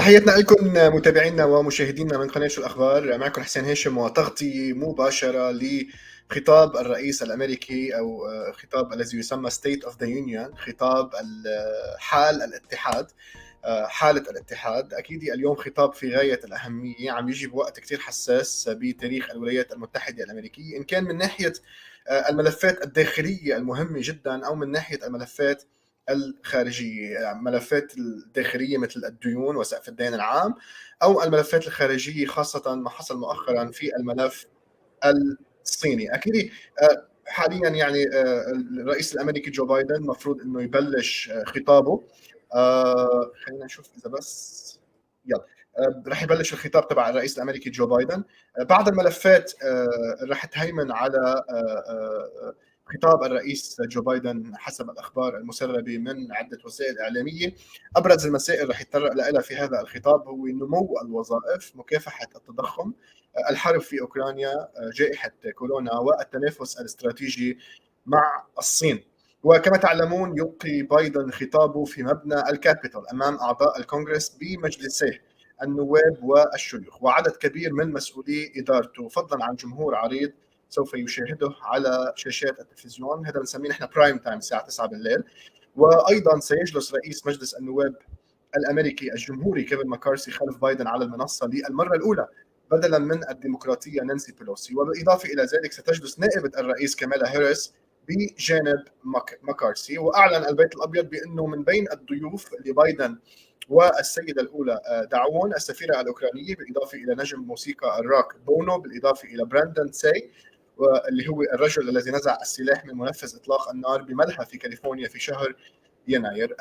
تحياتنا لكم متابعينا ومشاهدينا من قناة شو الأخبار. معكم حسين هاشم وتغطية مباشرة لخطاب الرئيس الأمريكي أو خطاب الذي يسمى State of the Union، خطاب حال الاتحاد، حالة الاتحاد. أكيد اليوم خطاب في غاية الأهمية، عم يجي بوقت كتير حساس بتاريخ الولايات المتحدة الأمريكية، إن كان من ناحية الملفات الداخلية المهمة جدا أو من ناحية الملفات الخارجية. ملفات الداخلية مثل الديون وسقف الدين العام، أو الملفات الخارجية خاصة ما حصل مؤخرا في الملف الصيني. أكيد حاليا يعني الرئيس الأمريكي جو بايدن مفروض أنه يبلش خطابه. خلينا نشوف إذا بس يلا رح يبلش الخطاب تبع الرئيس الأمريكي جو بايدن. بعض الملفات رح تهيمن على خطاب الرئيس جو بايدن حسب الأخبار المسربة من عدة وسائل إعلامية. أبرز المسائل رح يتطرق لها في هذا الخطاب هو نمو الوظائف، مكافحة التضخم، الحرب في أوكرانيا، جائحة كورونا، والتنافس الاستراتيجي مع الصين. وكما تعلمون يلقي بايدن خطابه في مبنى الكابيتول أمام أعضاء الكونغرس بمجلسيه النواب والشيوخ وعدد كبير من مسؤولي إدارته، فضلا عن جمهور عريض سوف يشاهده على شاشات التلفزيون. هذا بنسميه نحن برايم تايم الساعة 9 بالليل. وأيضا سيجلس رئيس مجلس النواب الأمريكي الجمهوري كيفن ماكارثي خلف بايدن على المنصة للمرة الأولى بدلا من الديمقراطية نانسي بيلوسي. وبالإضافة إلى ذلك ستجلس نائبة الرئيس كامالا هاريس بجانب ماكارثي. وأعلن البيت الأبيض بأنه من بين الضيوف اللي بايدن والسيدة الأولى دعوون السفيرة الأوكرانية، بالإضافة إلى نجم موسيقى الروك بونو، بالإضافة إلى براندن ساي واللي هو الرجل الذي نزع السلاح من منفذ إطلاق النار بملهى في كاليفورنيا في شهر يناير.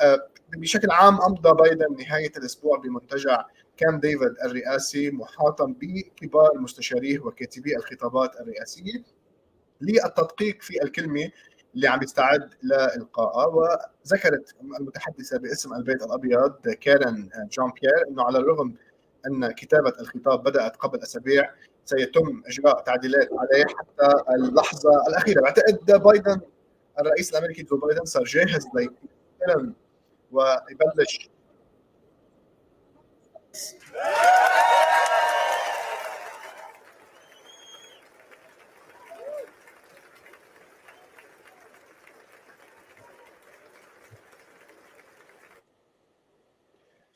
بشكل عام أمضى بايدن نهاية الأسبوع بمنتجع كام ديفيد الرئاسي محاطا بكبار مستشاريه وكاتبي الخطابات الرئاسية للتدقيق في الكلمة اللي عم يستعد لإلقائها. وذكرت المتحدثة باسم البيت الأبيض كارين جون بيير أنه على الرغم أن كتابة الخطاب بدأت قبل أسابيع، سيتم إجراء تعديلات عليه حتى اللحظة الأخيرة. بعتقد بايدن الرئيس الأمريكي جو بايدن صار جاهز ليتكلم ويبلش.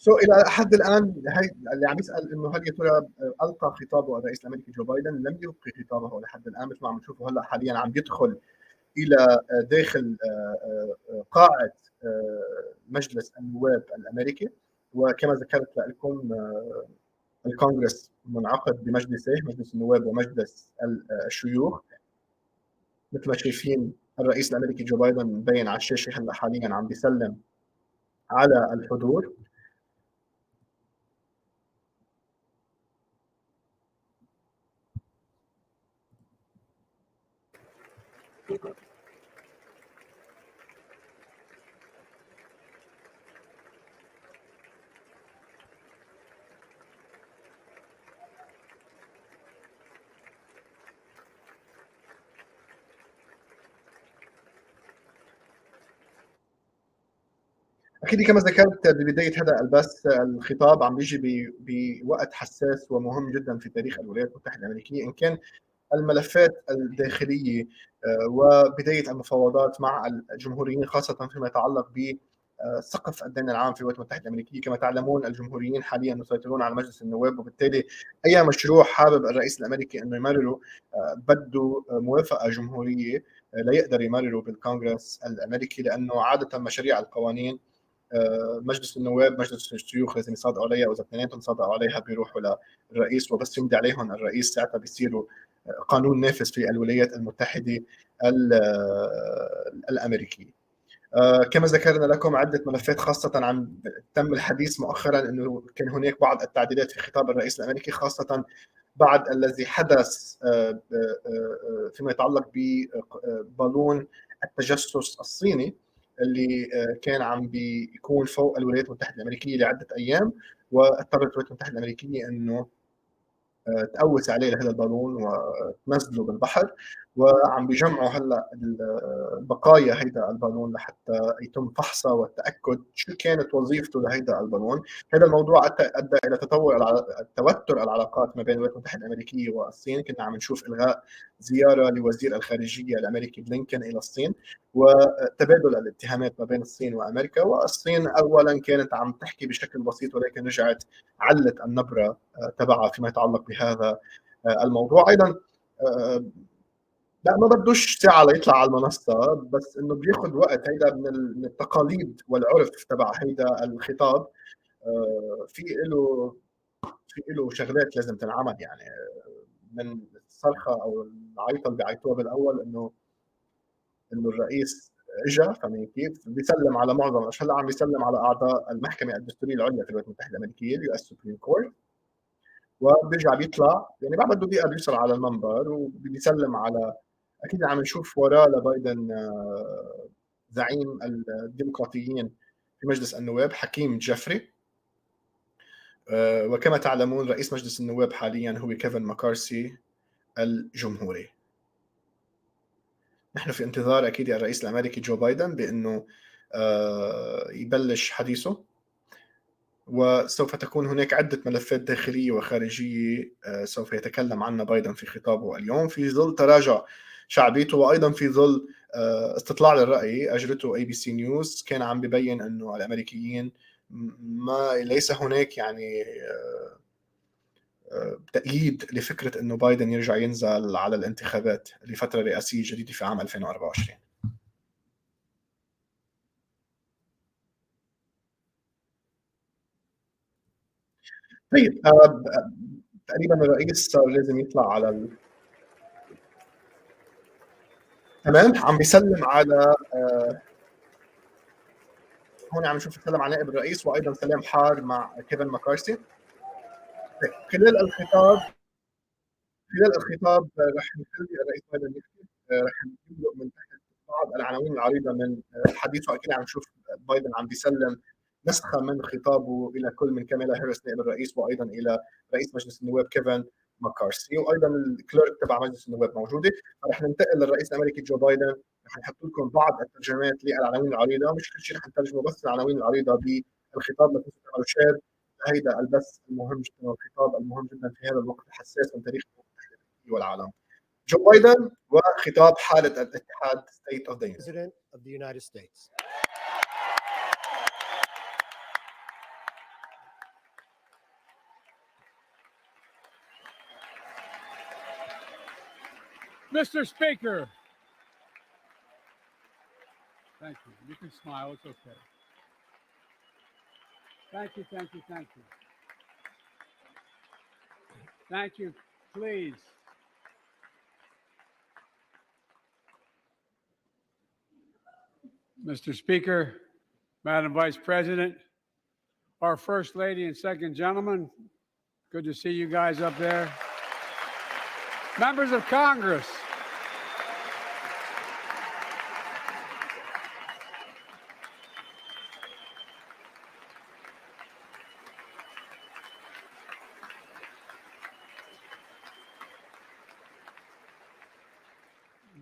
الى حد الان هي اللي عم يسال انه هل يا ترى القى خطابه الرئيس الامريكي جو بايدن؟ لم يلقي خطابه لحد الان، مثل ما عم نشوفه هلا حاليا عم يدخل الى داخل قاعه مجلس النواب الامريكي. وكما ذكرت لكم الكونغرس منعقد بمجلسيه، مجلس النواب ومجلس الشيوخ. مثل ما شايفين الرئيس الامريكي جو بايدن مبين على الشاشه هلا حاليا عم بيسلم على الحضور. اكيد كما ذكرت ببدايه هذا البث، الخطاب عم بيجي بوقت حساس ومهم جدا في تاريخ الولايات المتحده الامريكيه، ان كان الملفات الداخليه وبدايه المفاوضات مع الجمهوريين خاصه فيما يتعلق ب سقف الدين العام في الولايات المتحده الامريكيه. كما تعلمون الجمهوريين حاليا يسيطرون على مجلس النواب، وبالتالي اي مشروع حابب الرئيس الامريكي انه يمرره بده موافقه جمهوريه ليقدر يمرره بالكونغرس الامريكي، لانه عاده مشاريع القوانين مجلس النواب مجلس الشيوخ لازم يصادقوا عليها، واذا اثنيناتهم صادقوا عليها بيروحوا للرئيس، وبس يمضي عليهم الرئيس ساعتها بيصيروا قانون نافذ في الولايات المتحده الامريكيه. كما ذكرنا لكم عده ملفات، خاصه عن تم الحديث مؤخرا انه كان هناك بعض التعديلات في خطاب الرئيس الامريكي، خاصه بعد الذي حدث فيما يتعلق ببالون التجسس الصيني اللي كان عم بيكون فوق الولايات المتحده الامريكيه لعده ايام، واضطرت الولايات المتحده الامريكيه انه تقوس عليه لهذا البالون وتنزله بالبحر. وعم بيجمعوا هلا البقايا هيدا البالون لحتى يتم فحصها والتاكد شو كانت وظيفته لهيدا البالون. هذا الموضوع ادى الى توتر العلاقات ما بين الولايات المتحده الامريكيه والصين. كنا عم نشوف الغاء زياره لوزير الخارجيه الامريكي بلينكن الى الصين، وتبادل الاتهامات ما بين الصين وامريكا. والصين اولا كانت عم تحكي بشكل بسيط، ولكن رجعت علت النبره تبعها فيما يتعلق بهذا الموضوع. ايضا لا، ما بدوش ساعة ليطلع على المنصة، بس انه بياخذ وقت. هيدا من التقاليد والعرف تبع هيدا الخطاب. في له شغلات لازم تنعمل يعني. من الصرخة او العيطة اللي بيعيطوها بالاول انه الرئيس اجى، فاهمين كيف؟ بيسلم على معظم الاشخاص. هلا عم بيسلم على اعضاء المحكمة الدستورية العليا في الولايات المتحدة الامريكية، اليو اس سوبريم كورت، وبيرجع بيطلع يعني بعد بده دقيقة بيوصل على المنبر وبيسلم على، اكيد عم نشوف وراه لبايدن زعيم الديمقراطيين في مجلس النواب حكيم جيفري. وكما تعلمون رئيس مجلس النواب حاليا هو كيفن ماكارسي الجمهوري. نحن في انتظار اكيد الرئيس الامريكي جو بايدن بانه يبلش حديثه، وسوف تكون هناك عدة ملفات داخلية وخارجية سوف يتكلم عنها بايدن في خطابه اليوم، في ظل تراجع شعبيته، وأيضا في ظل استطلاع للرأي أجرته اي بي سي نيوز كان عم ببين أنه الأمريكيين ليس هناك يعني تأييد لفكرة أنه بايدن يرجع ينزل على الانتخابات لفترة رئاسية جديدة في عام 2024. طيب تقريبا الرئيس صار لازم يطلع على تمام. عم بيسلم على هون عم نشوف سلم على نائب الرئيس، وايضا سلام حار مع كيفن ماكارسي. خلال الخطاب رح نخلي الرئيس بايدن يحكي. رح نمرق من تحت بعض العناوين العريضه من حديثه. اكيد عم نشوف بايدن عم بيسلم نسخه من خطابه الى كل من كاميلا هاريس نائب الرئيس، وايضا الى رئيس مجلس النواب كيفن ماكارسي، وايضا الكليرك تبع مجلس النواب موجوده. فرح ننتقل للرئيس الامريكي جو بايدن. رح نحط لكم بعض الترجمات للعناوين العريضه، مش كل شيء رح نترجمه، بس العناوين العريضه بالخطاب لتنسوا تعملوا شير هيدا البث المهم جدا والخطاب المهم جدا في هذا الوقت الحساس من تاريخ والعالم. جو بايدن وخطاب حالة الاتحاد State of the Union. President of the United States. Mr. Speaker. Thank you. You can smile. It's okay. Thank you, thank you, thank you. Thank you. Please. Mr. Speaker, Madam Vice President, our First Lady and Second Gentleman, good to see you guys up there. Members of Congress,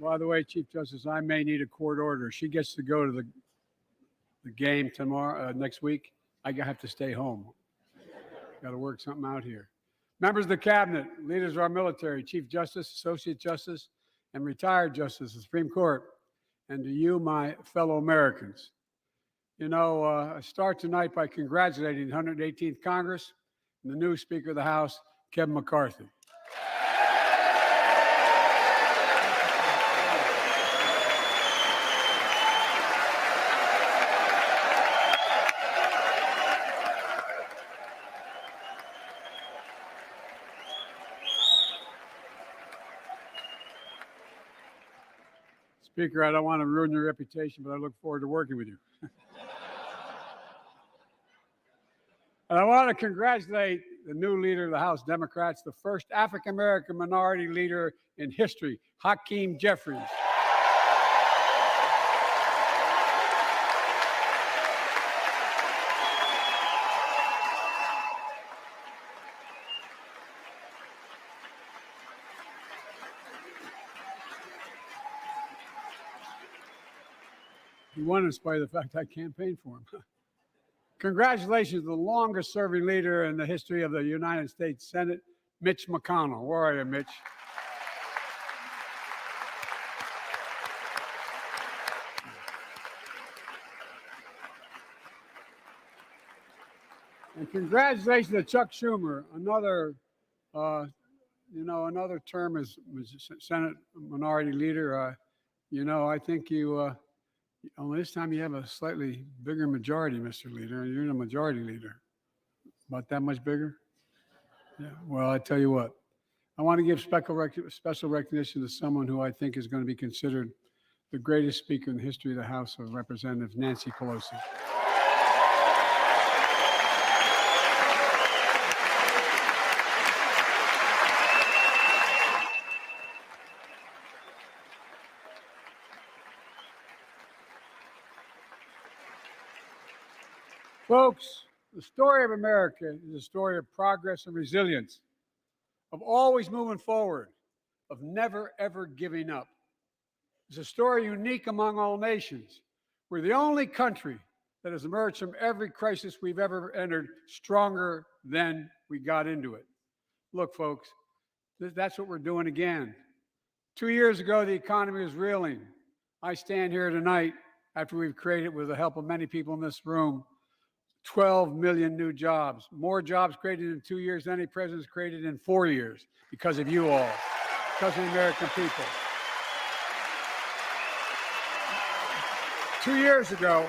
by the way, Chief Justice, I may need a court order. She gets to go to the game tomorrow, next week. I have to stay home. Got to work something out here. Members of the Cabinet, leaders of our military, Chief Justice, Associate Justice, and retired Justice of the Supreme Court, and to you, my fellow Americans. You know, I start tonight by congratulating the 118th Congress and the new Speaker of the House, Kevin McCarthy. Speaker, I don't want to ruin your reputation, but I look forward to working with you. And I want to congratulate the new leader of the House Democrats, the first African-American minority leader in history, Hakeem Jeffries. He won in spite of the fact I campaigned for him. Congratulations to the longest serving leader in the history of the United States Senate, Mitch McConnell. Where are you, Mitch? And congratulations to Chuck Schumer, another, another term as Senate Minority Leader. I think you, only this time you have a slightly bigger majority, Mr. Leader. You're the majority leader. About that much bigger? Yeah. Well, I tell you what, I want to give special recognition to someone who I think is going to be considered the greatest speaker in the history of the House of Representatives, Nancy Pelosi. Folks, the story of America is a story of progress and resilience, of always moving forward, of never, ever giving up. It's a story unique among all nations. We're the only country that has emerged from every crisis we've ever entered stronger than we got into it. Look, folks, that's what we're doing again. 2 years ago, the economy was reeling. I stand here tonight after we've created, with the help of many people in this room, 12 million new jobs, more jobs created in 2 years than any president's created in 4 years, because of you all, because of the American people. 2 years ago,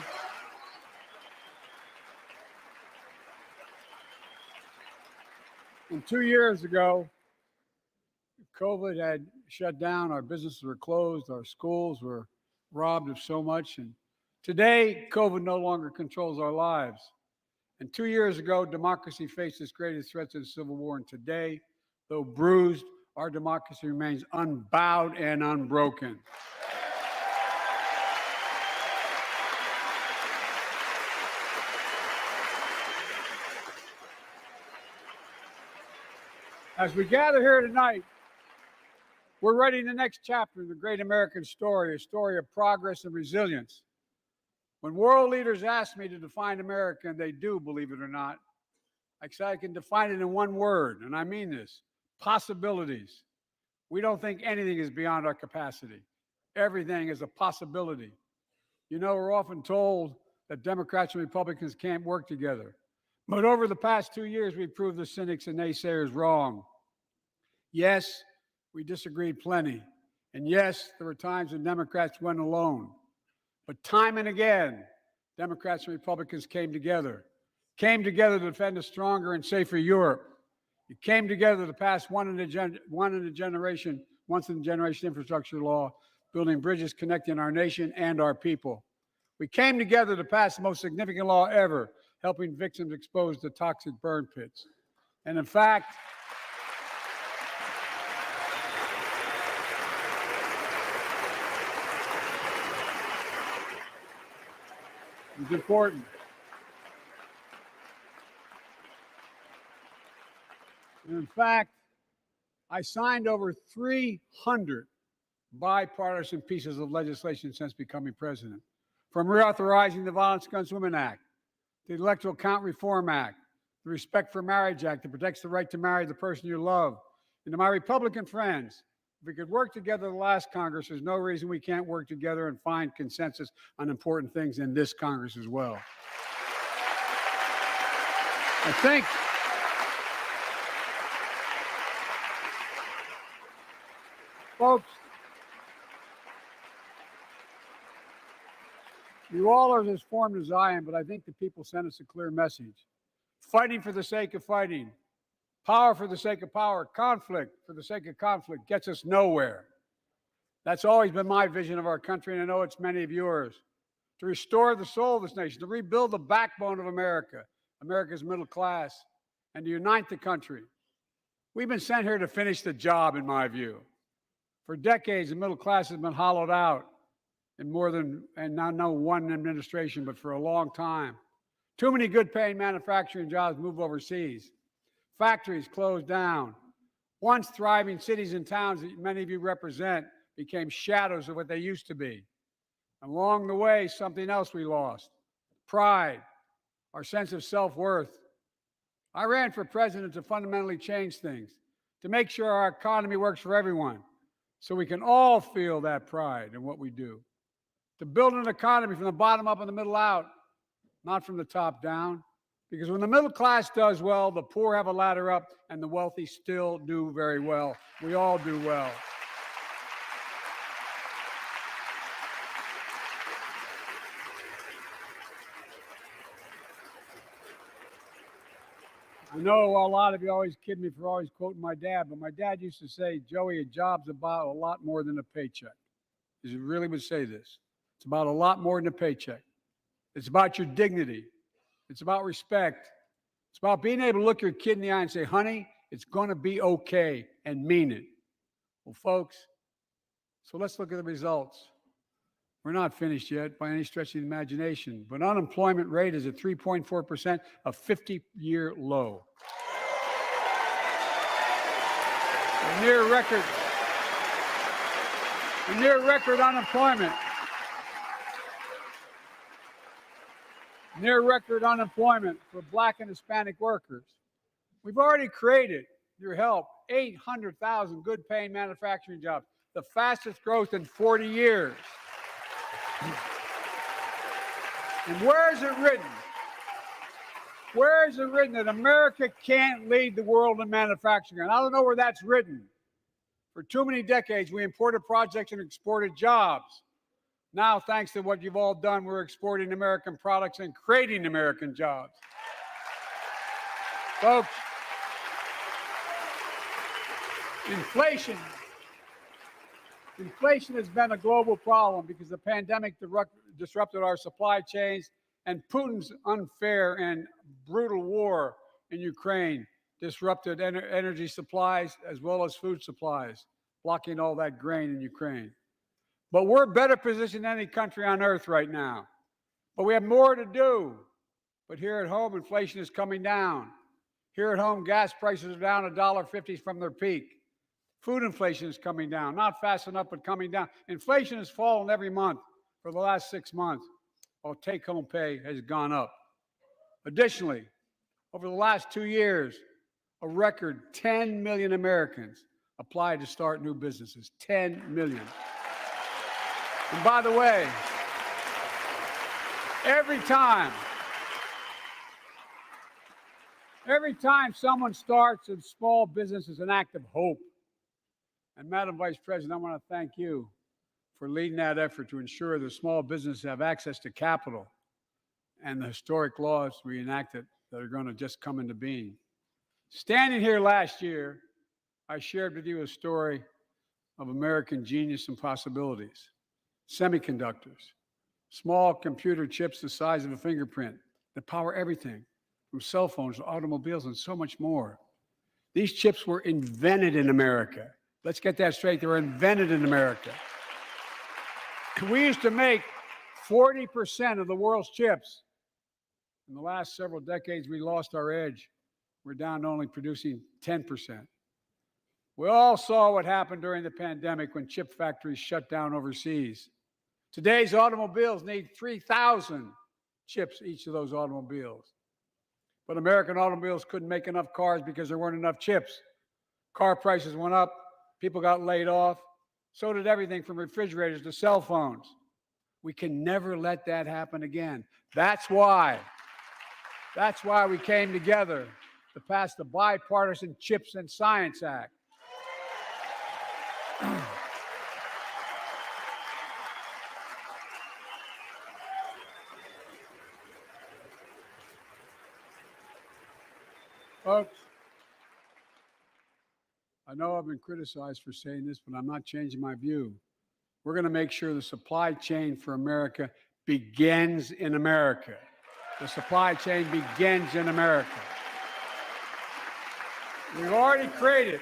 COVID had shut down, our businesses were closed, our schools were robbed of so much, and today, COVID no longer controls our lives. And 2 years ago, democracy faced its greatest threat to the Civil War. And today, though bruised, our democracy remains unbowed and unbroken. As we gather here tonight, we're writing the next chapter in the great American story, a story of progress and resilience. When world leaders ask me to define America, and they do, believe it or not, I say I can define it in one word, and I mean this: possibilities. We don't think anything is beyond our capacity. Everything is a possibility. You know, we're often told that Democrats and Republicans can't work together. But over the past 2 years, we've proved the cynics and naysayers wrong. Yes, we disagreed plenty. And yes, there were times when Democrats went alone. But time and again, Democrats and Republicans came together to defend a stronger and safer Europe. It came together to pass once in a generation infrastructure law, building bridges connecting our nation and our people. We came together to pass the most significant law ever, helping victims exposed to toxic burn pits. And in fact, it's important. And in fact, I signed over 300 bipartisan pieces of legislation since becoming president, from reauthorizing the Violence Against Women Act, the Electoral Count Reform Act, the Respect for Marriage Act that protects the right to marry the person you love. And to my Republican friends, if we could work together the last Congress, there's no reason we can't work together and find consensus on important things in this Congress as well. I think folks, you all are as informed as I am, but I think the people sent us a clear message. Fighting for the sake of fighting, power for the sake of power, conflict for the sake of conflict gets us nowhere. That's always been my vision of our country, and I know it's many of yours. To restore the soul of this nation, to rebuild the backbone of America, America's middle class, and to unite the country. We've been sent here to finish the job, in my view. For decades, the middle class has been hollowed out in more than, and not no one administration, but for a long time. Too many good-paying manufacturing jobs move overseas. Factories closed down. Once thriving cities and towns that many of you represent became shadows of what they used to be. Along the way, something else we lost: pride, our sense of self-worth. I ran for president to fundamentally change things, to make sure our economy works for everyone, so we can all feel that pride in what we do. To build an economy from the bottom up and the middle out, not from the top down. Because when the middle class does well, the poor have a ladder up, and the wealthy still do very well. We all do well. I know a lot of you always kid me for always quoting my dad, but my dad used to say, Joey, a job's about a lot more than a paycheck. He really would say this. It's about a lot more than a paycheck. It's about your dignity. It's about respect. It's about being able to look your kid in the eye and say, honey, it's going to be okay, and mean it. Well, folks, so let's look at the results. We're not finished yet by any stretch of the imagination, but unemployment rate is at 3.4%, a 50-year low. Near record unemployment. Near record unemployment for Black and Hispanic workers. We've already created, your help, 800,000 good-paying manufacturing jobs, the fastest growth in 40 years. And where is it written? Where is it written that America can't lead the world in manufacturing? And I don't know where that's written. For too many decades, we imported projects and exported jobs. Now, thanks to what you've all done, we're exporting American products and creating American jobs. Folks, inflation has been a global problem because the pandemic disrupted our supply chains, and Putin's unfair and brutal war in Ukraine disrupted energy supplies as well as food supplies, blocking all that grain in Ukraine. But we're better positioned than any country on earth right now. But we have more to do. But here at home, inflation is coming down. Here at home, gas prices are down $1.50 from their peak. Food inflation is coming down, not fast enough, but coming down. Inflation has fallen every month for the last 6 months, while take-home pay has gone up. Additionally, over the last 2 years, a record 10 million Americans applied to start new businesses. 10 million. And by the way, every time someone starts a small business is an act of hope. And Madam Vice President, I want to thank you for leading that effort to ensure that small businesses have access to capital and the historic laws we enacted that are going to just come into being. Standing here last year, I shared with you a story of American genius and possibilities. Semiconductors, small computer chips the size of a fingerprint that power everything, from cell phones to automobiles and so much more. These chips were invented in America. Let's get that straight. They were invented in America. We used to make 40% of the world's chips. In the last several decades, we lost our edge. We're down to only producing 10%. We all saw what happened during the pandemic when chip factories shut down overseas. Today's automobiles need 3,000 chips, each of those automobiles. But American automobiles couldn't make enough cars because there weren't enough chips. Car prices went up. People got laid off. So did everything from refrigerators to cell phones. We can never let that happen again. That's why we came together to pass the Bipartisan Chips and Science Act. Folks, I know I've been criticized for saying this, but I'm not changing my view. We're going to make sure the supply chain for America begins in America. The supply chain begins in America. We've already created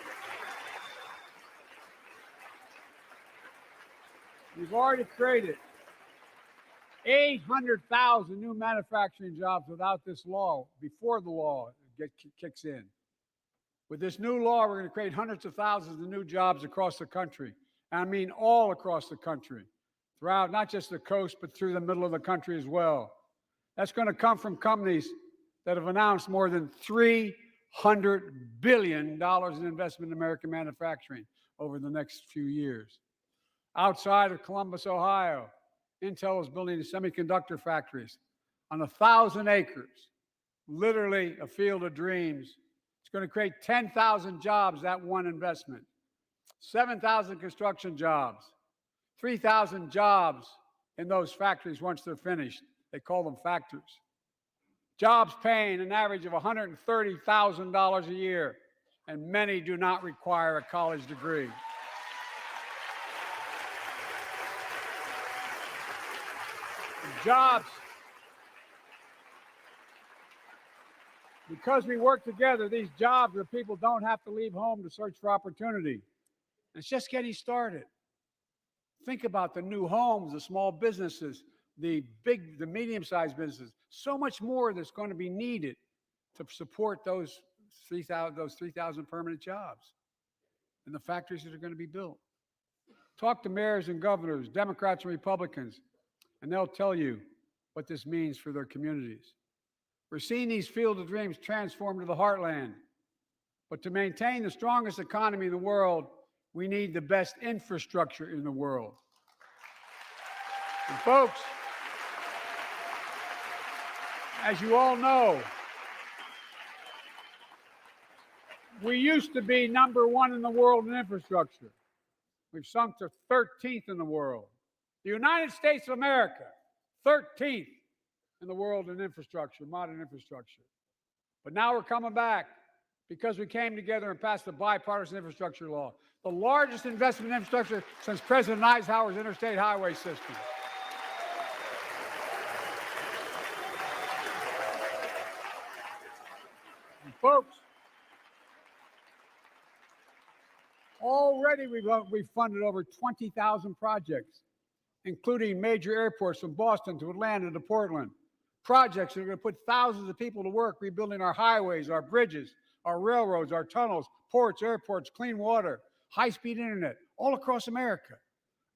800,000 new manufacturing jobs without this law, before the law kicks in. With this new law, we're going to create hundreds of thousands of new jobs across the country. And I mean all across the country. throughout not just the coast, but through the middle of the country as well. That's going to come from companies that have announced more than $300 billion in investment in American manufacturing over the next few years. Outside of Columbus, Ohio, Intel is building semiconductor factories on 1,000 acres, literally a field of dreams. It's going to create 10,000 jobs, that one investment, 7,000 construction jobs, 3,000 jobs in those factories once they're finished. They call them factories. Jobs paying an average of $130,000 a year, and many do not require a college degree. Jobs, because we work together, these jobs where people don't have to leave home to search for opportunity. It's just getting started. Think about the new homes, the small businesses, the medium-sized businesses. So much more that's going to be needed to support those 3,000 permanent jobs and the factories that are going to be built. Talk to mayors and governors, Democrats and Republicans, and they'll tell you what this means for their communities. We're seeing these field of dreams transform to the heartland. But to maintain the strongest economy in the world, we need the best infrastructure in the world. And folks, as you all know, we used to be #1 in the world in infrastructure. We've sunk to 13th in the world. The United States of America, 13th in the world in infrastructure, modern infrastructure. But now we're coming back because we came together and passed the bipartisan infrastructure law, the largest investment in infrastructure since President Eisenhower's interstate highway system. And folks, already we've funded over 20,000 projects, including major airports from Boston to Atlanta to Portland. Projects that are going to put thousands of people to work rebuilding our highways, our bridges, our railroads, our tunnels, ports, airports, clean water, high-speed internet, all across America.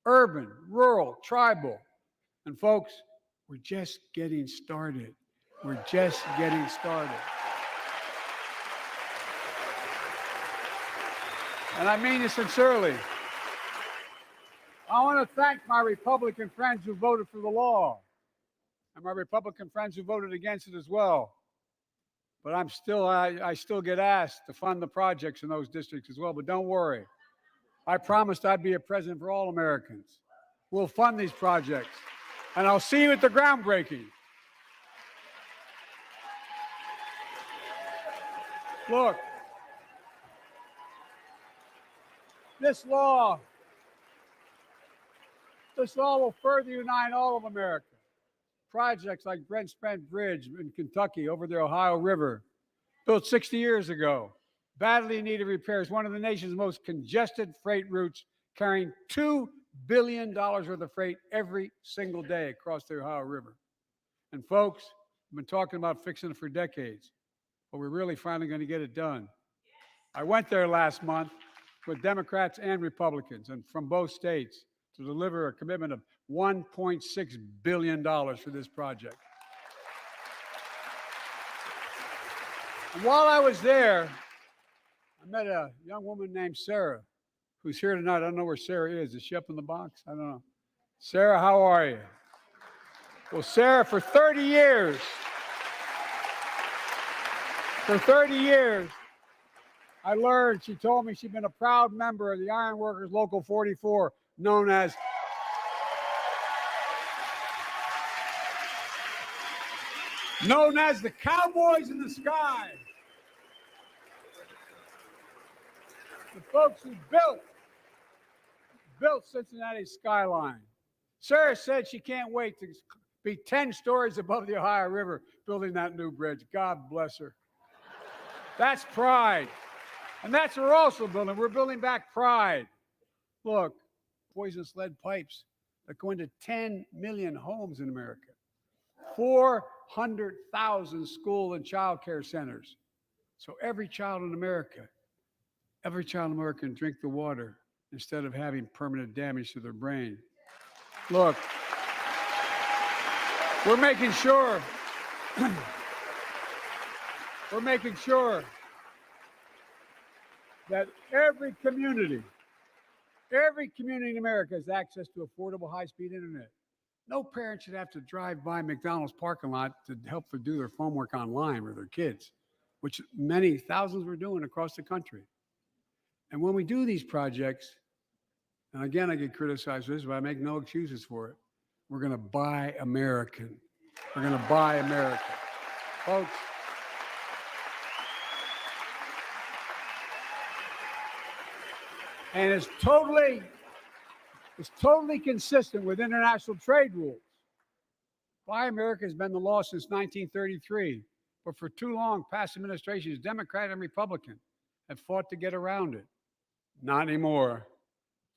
Urban, rural, tribal. And folks, we're just getting started. We're just getting started. And I mean this sincerely. I want to thank my Republican friends who voted for the law, and my Republican friends who voted against it as well. But I still get asked to fund the projects in those districts as well. But don't worry. I promised I'd be a president for all Americans. We'll fund these projects. And I'll see you at the groundbreaking. Look, this law will further unite all of America. Projects like Brent Spence Bridge in Kentucky over the Ohio River, built 60 years ago, badly needed repairs, one of the nation's most congested freight routes, carrying $2 billion worth of freight every single day across the Ohio River. And folks, we've been talking about fixing it for decades, but we're really finally going to get it done. I went there last month with Democrats and Republicans and from both states to deliver a commitment of $1.6 billion for this project. And while I was there, I met a young woman named Sarah, who's here tonight. I don't know where Sarah is. Is she up in the box? I don't know. Sarah, how are you? Well, Sarah, for 30 years, I learned, she told me she'd been a proud member of the Iron Workers Local 44, known as the Cowboys in the Sky. The folks who built Cincinnati's skyline. Sarah said she can't wait to be 10 stories above the Ohio River building that new bridge. God bless her. That's pride. And that's what we're also building. We're building back pride. Look, poisonous lead pipes that go into 10 million homes in America. 400,000 school and child care centers. So every child in America can drink the water instead of having permanent damage to their brain. Look, we're making sure that every community in America has access to affordable high-speed internet. No parent should have to drive by McDonald's parking lot to help them do their homework online with their kids, which many thousands were doing across the country. And when we do these projects, and again, I get criticized for this, but I make no excuses for it. We're going to buy American. We're going to buy American. Folks, and it's totally consistent with international trade rules. Buy America has been the law since 1933, but for too long, past administrations, Democrat and Republican, have fought to get around it. Not anymore.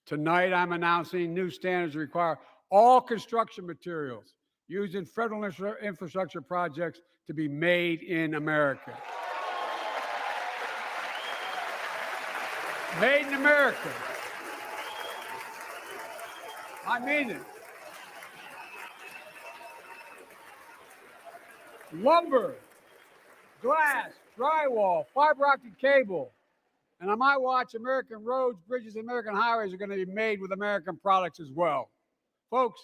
Tonight, I'm announcing new standards that require all construction materials used in federal infrastructure projects to be made in America. Made in America. I mean it. Lumber, glass, drywall, fiber optic cable. And on my watch, American roads, bridges, and American highways are going to be made with American products as well. Folks,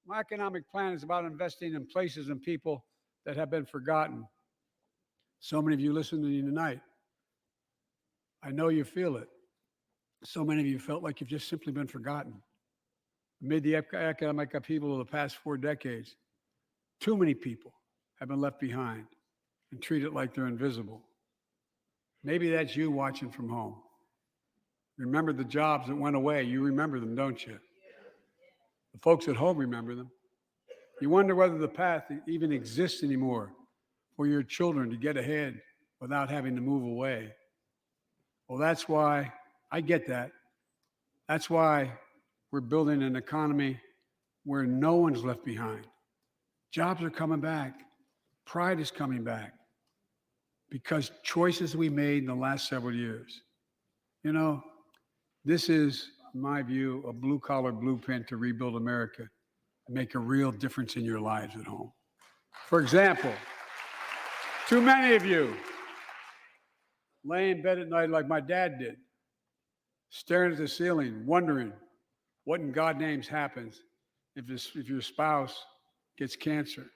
my economic plan is about investing in places and people that have been forgotten. So many of you listening to me tonight, I know you feel it. So many of you felt like you've just simply been forgotten. Amid the economic upheaval of the past 4 decades, too many people have been left behind and treated like they're invisible. Maybe that's you watching from home. Remember the jobs that went away. You remember them, don't you? The folks at home remember them. You wonder whether the path even exists anymore for your children to get ahead without having to move away. Well, that's why I get that. That's why we're building an economy where no one's left behind. Jobs are coming back. Pride is coming back because choices we made in the last several years. You know, this is, in my view, a blue-collar blueprint to rebuild America and make a real difference in your lives at home. For example, too many of you lay in bed at night like my dad did, staring at the ceiling, wondering what in God's name happens if your spouse gets cancer,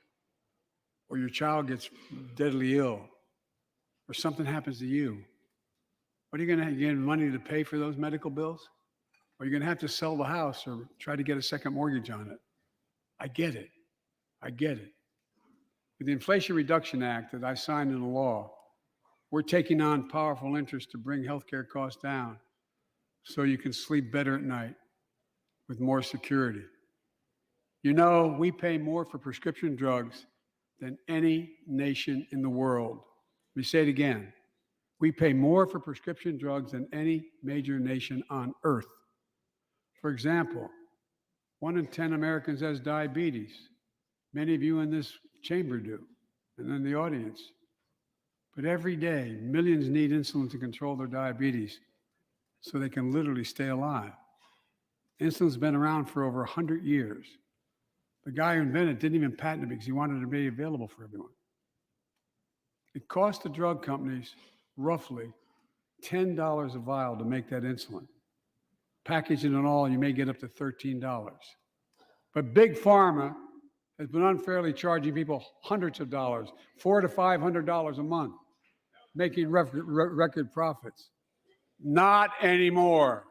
or your child gets deadly ill, or something happens to you. What are you going to get money to pay for those medical bills? Or are you going to have to sell the house or try to get a second mortgage on it? I get it. I get it. With the Inflation Reduction Act that I signed into law, we're taking on powerful interests to bring healthcare costs down so you can sleep better at night with more security. You know, we pay more for prescription drugs than any nation in the world. Let me say it again. We pay more for prescription drugs than any major nation on earth. For example, 1 in 10 Americans has diabetes. Many of you in this chamber do, and in the audience. But every day, millions need insulin to control their diabetes so they can literally stay alive. Insulin's been around for over 100 years. The guy who invented it didn't even patent it because he wanted it to be available for everyone. It cost the drug companies roughly $10 a vial to make that insulin. Packaging and all, you may get up to $13. But Big Pharma has been unfairly charging people hundreds of dollars, $400 to $500 a month, making record profits. Not anymore.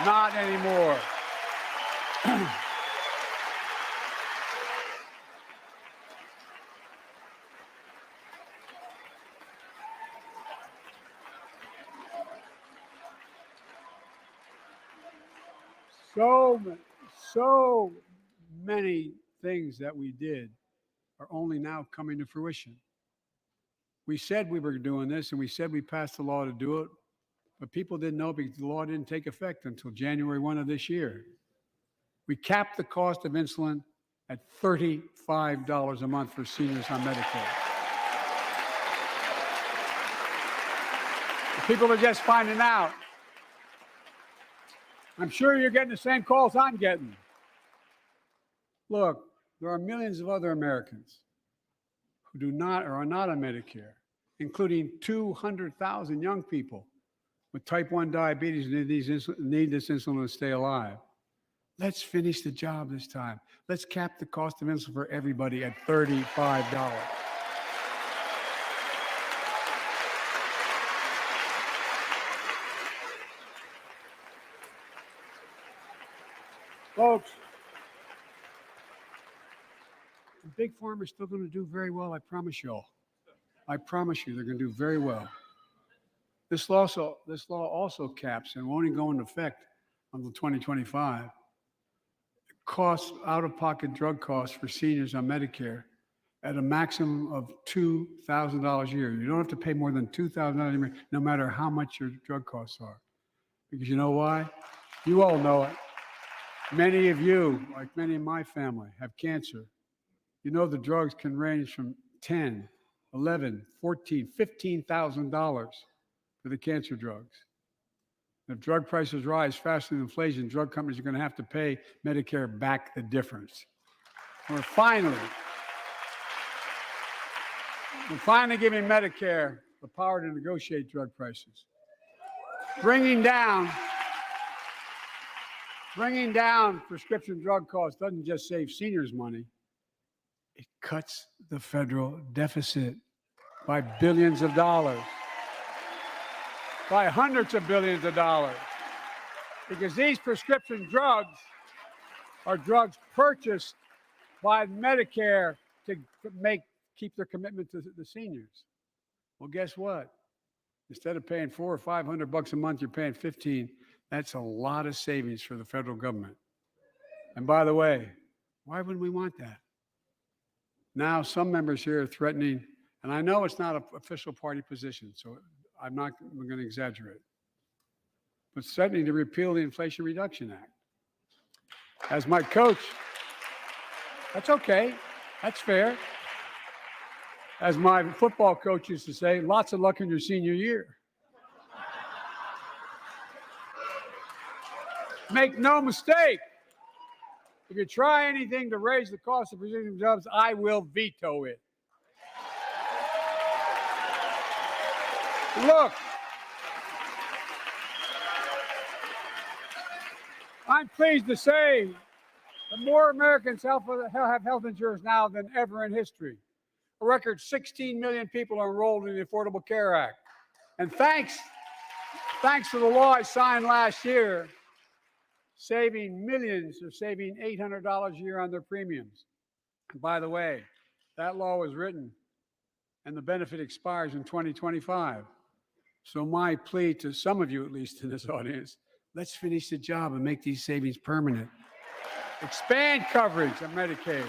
Not anymore. So many things that we did are only now coming to fruition. We said we were doing this, and we said we passed the law to do it, but people didn't know because the law didn't take effect until January 1 of this year. We capped the cost of insulin at $35 a month for seniors on Medicare. People are just finding out. I'm sure you're getting the same calls I'm getting. Look, there are millions of other Americans who do not or are not on Medicare, including 200,000 young people with type 1 diabetes who need this insulin to stay alive. Let's finish the job this time. Let's cap the cost of insulin for everybody at $35. Folks, Big Pharma is still going to do very well, I promise you all. I promise you they're going to do very well. This law also caps and won't even go into effect until 2025. Costs, out-of-pocket drug costs for seniors on Medicare at a maximum of $2,000 a year. You don't have to pay more than $2,000 a year, no matter how much your drug costs are. Because you know why? You all know it. Many of you, like many in my family, have cancer. You know the drugs can range from $10, $11, $14, $15,000 for the cancer drugs. If drug prices rise faster than inflation, drug companies are going to have to pay Medicare back the difference. We're finally giving Medicare the power to negotiate drug prices. Bringing down prescription drug costs doesn't just save seniors money, it cuts the federal deficit by billions of dollars, by hundreds of billions of dollars, because these prescription drugs are drugs purchased by Medicare to keep their commitment to the seniors. Well, guess what? Instead of paying $400 or $500 a month, you're paying $15. That's a lot of savings for the federal government. And by the way, why wouldn't we want that? Now, some members here are threatening, and I know it's not an official party position, so I'm going to exaggerate, but threatening to repeal the Inflation Reduction Act. As my coach, that's okay, that's fair. As my football coach used to say, lots of luck in your senior year. Make no mistake, if you try anything to raise the cost of prescription drugs, I will veto it. Look, I'm pleased to say that more Americans have health insurance now than ever in history. A record 16 million people are enrolled in the Affordable Care Act. And thanks to the law I signed last year, millions are saving $800 a year on their premiums. And by the way, that law was written and the benefit expires in 2025. So my plea to some of you, at least in this audience, let's finish the job and make these savings permanent. Expand coverage of Medicaid.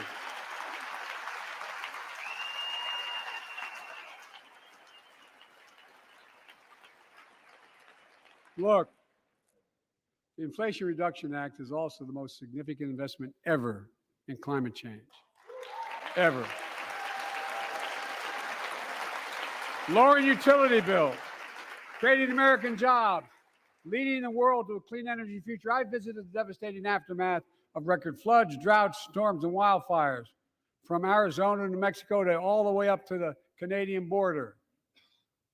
Look, the Inflation Reduction Act is also the most significant investment ever in climate change. Ever. Lowering utility bills, creating American jobs, leading the world to a clean energy future. I visited the devastating aftermath of record floods, droughts, storms, and wildfires from Arizona to New Mexico to all the way up to the Canadian border.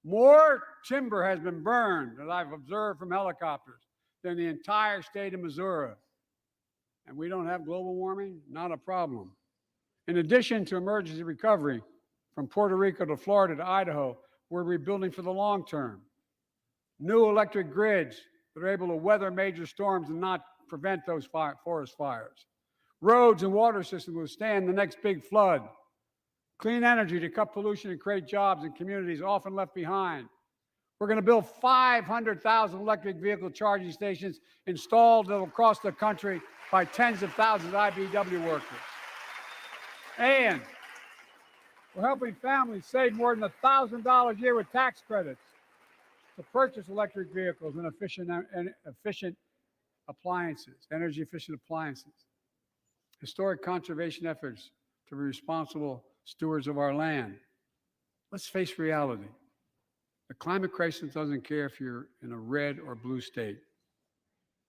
More timber has been burned, that I've observed from helicopters, than the entire state of Missouri. And we don't have global warming? Not a problem. In addition to emergency recovery from Puerto Rico to Florida to Idaho, we're rebuilding for the long term. New electric grids that are able to weather major storms and not prevent those forest fires. Roads and water systems withstand the next big flood. Clean energy to cut pollution and create jobs in communities often left behind. We're going to build 500,000 electric vehicle charging stations installed across the country by tens of thousands of IBEW workers. And we're helping families save more than $1,000 a year with tax credits to purchase electric vehicles and efficient appliances, energy-efficient appliances. Historic conservation efforts to be responsible stewards of our land. Let's face reality. The climate crisis doesn't care if you're in a red or blue state.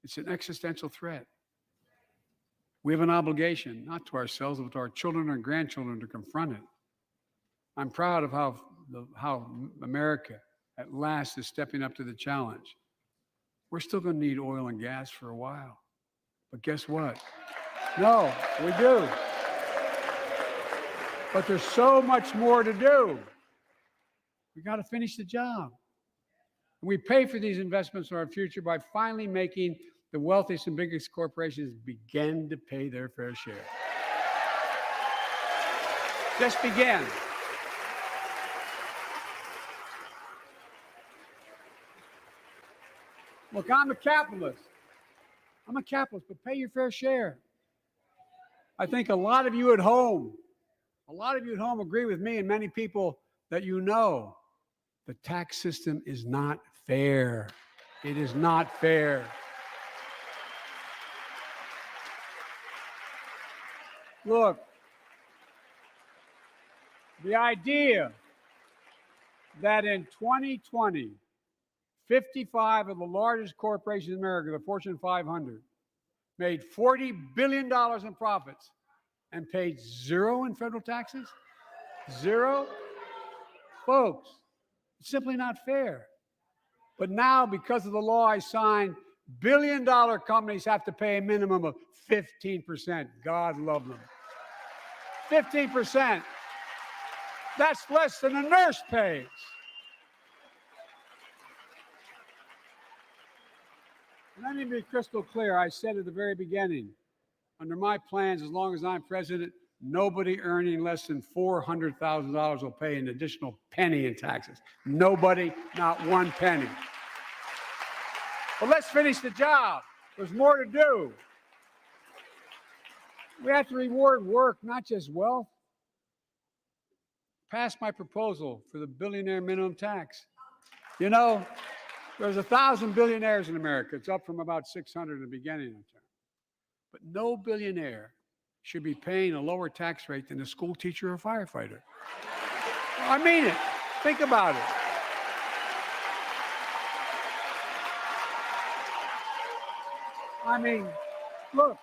It's an existential threat. We have an obligation, not to ourselves, but to our children and grandchildren, to confront it. I'm proud of how America at last is stepping up to the challenge. We're still going to need oil and gas for a while. But guess what? No, we do. But there's so much more to do. We got to finish the job. And we pay for these investments in our future by finally making the wealthiest and biggest corporations begin to pay their fair share. Just begin. Look, I'm a capitalist. But pay your fair share. I think a lot of you at home agree with me and many people that you know. The tax system is not fair. It is not fair. Look, the idea that in 2020, 55 of the largest corporations in America, the Fortune 500, made $40 billion in profits and paid zero in federal taxes? Zero? Folks, it's simply not fair. But now, because of the law I signed, billion-dollar companies have to pay a minimum of 15%. God love them. 15%. That's less than a nurse pays. And let me be crystal clear. I said at the very beginning, under my plans, as long as I'm president, nobody earning less than $400,000 will pay an additional penny in taxes. Nobody, not one penny. But let's finish the job. There's more to do. We have to reward work, not just wealth. Pass my proposal for the billionaire minimum tax. You know, there's 1,000 billionaires in America. It's up from about 600 in the beginning of the term. But no billionaire should be paying a lower tax rate than a school teacher or firefighter. I mean it. Think about it. I mean, look.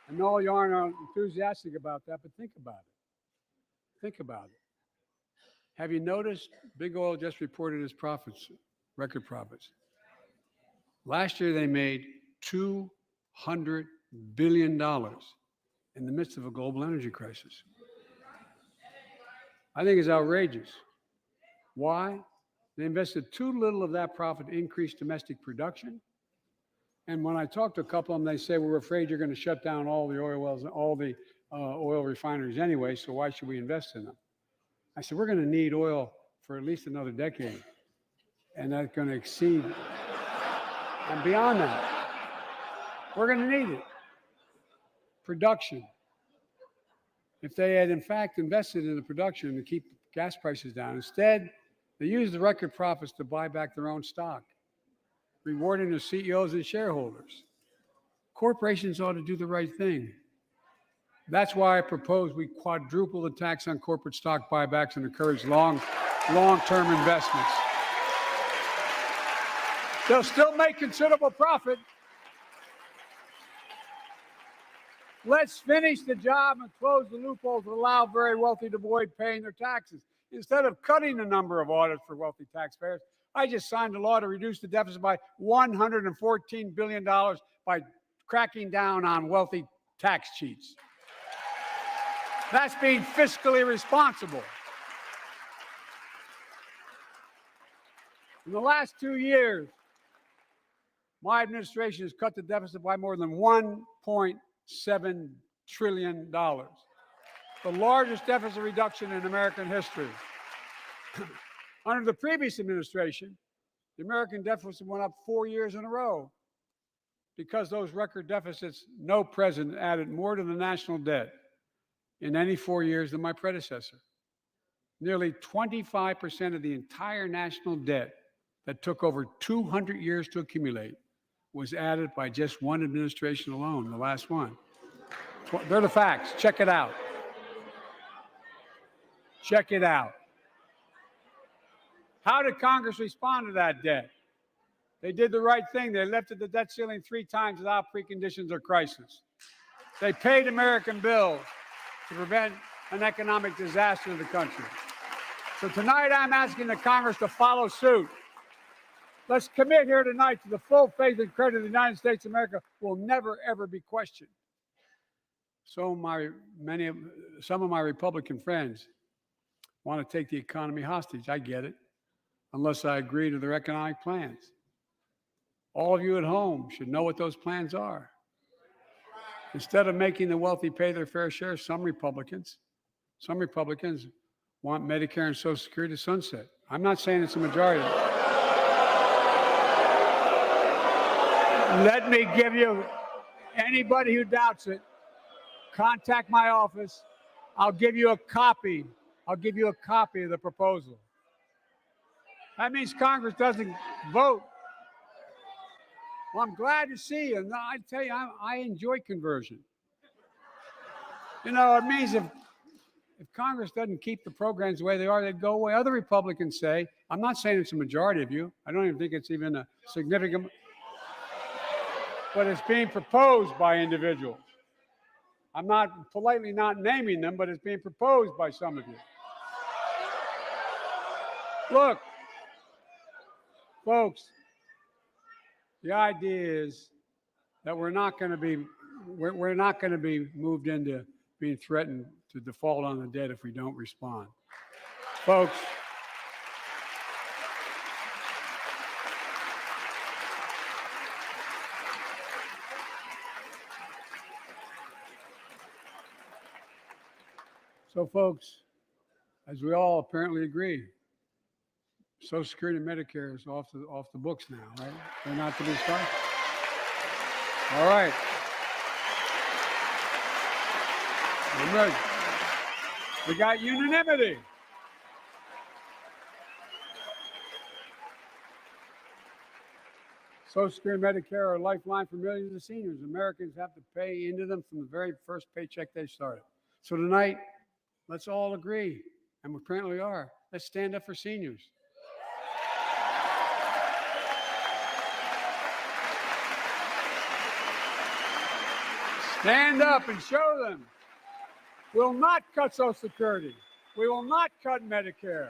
I know you aren't enthusiastic about that, but think about it. Think about it. Have you noticed Big Oil just reported its profits, record profits? Last year they made $200 billion in the midst of a global energy crisis. I think it's outrageous. Why? They invested too little of that profit to increase domestic production. And when I talk to a couple of them, they say, we're afraid you're going to shut down all the oil wells and all the oil refineries anyway, so why should we invest in them? I said, we're going to need oil for at least another decade. And that's going to exceed, and beyond that, we're going to need it. Production. If they had, in fact, invested in the production to keep gas prices down, instead, they used the record profits to buy back their own stock, rewarding their CEOs and shareholders. Corporations ought to do the right thing. That's why I propose we quadruple the tax on corporate stock buybacks and encourage long-term investments. They'll still make considerable profit. Let's finish the job and close the loopholes that allow very wealthy to avoid paying their taxes. Instead of cutting the number of audits for wealthy taxpayers, I just signed a law to reduce the deficit by $114 billion by cracking down on wealthy tax cheats. That's being fiscally responsible. In the last 2 years, my administration has cut the deficit by more than $1.7 trillion, the largest deficit reduction in American history. Under the previous administration, the American deficit went up 4 years in a row. Because those record deficits, no president added more to the national debt in any 4 years than my predecessor. Nearly 25% of the entire national debt that took over 200 years to accumulate was added by just one administration alone, the last one. They're the facts. Check it out. Check it out. How did Congress respond to that debt? They did the right thing. They lifted the debt ceiling 3 times without preconditions or crisis. They paid American bills to prevent an economic disaster in the country. So tonight I'm asking the Congress to follow suit. Let's commit here tonight to the full faith and credit of the United States of America will never, ever be questioned. So some of my Republican friends want to take the economy hostage. I get it, unless I agree to their economic plans. All of you at home should know what those plans are. Instead of making the wealthy pay their fair share, some Republicans want Medicare and Social Security to sunset. I'm not saying it's a majority. Let me give you, anybody who doubts it, contact my office. I'll give you a copy. I'll give you a copy of the proposal. That means Congress doesn't vote. Well, I'm glad to see you. No, I tell you, I enjoy conversion. You know, it means if Congress doesn't keep the programs the way they are, they'd go away. Other Republicans say, I'm not saying it's a majority of you. I don't even think it's even a significant, but it's being proposed by individuals. I'm not politely not naming them, but it's being proposed by some of you. Look, folks, the idea is that we're not going to be moved into being threatened to default on the debt if we don't respond. Folks, as we all apparently agree, Social Security and Medicare is off the books now, right? They're not to be started. All right. I'm ready. We got unanimity. Social Security and Medicare are a lifeline for millions of seniors. Americans have to pay into them from the very first paycheck they started. So tonight, let's all agree, and we currently are, let's stand up for seniors. Stand up and show them. We'll not cut Social Security. We will not cut Medicare.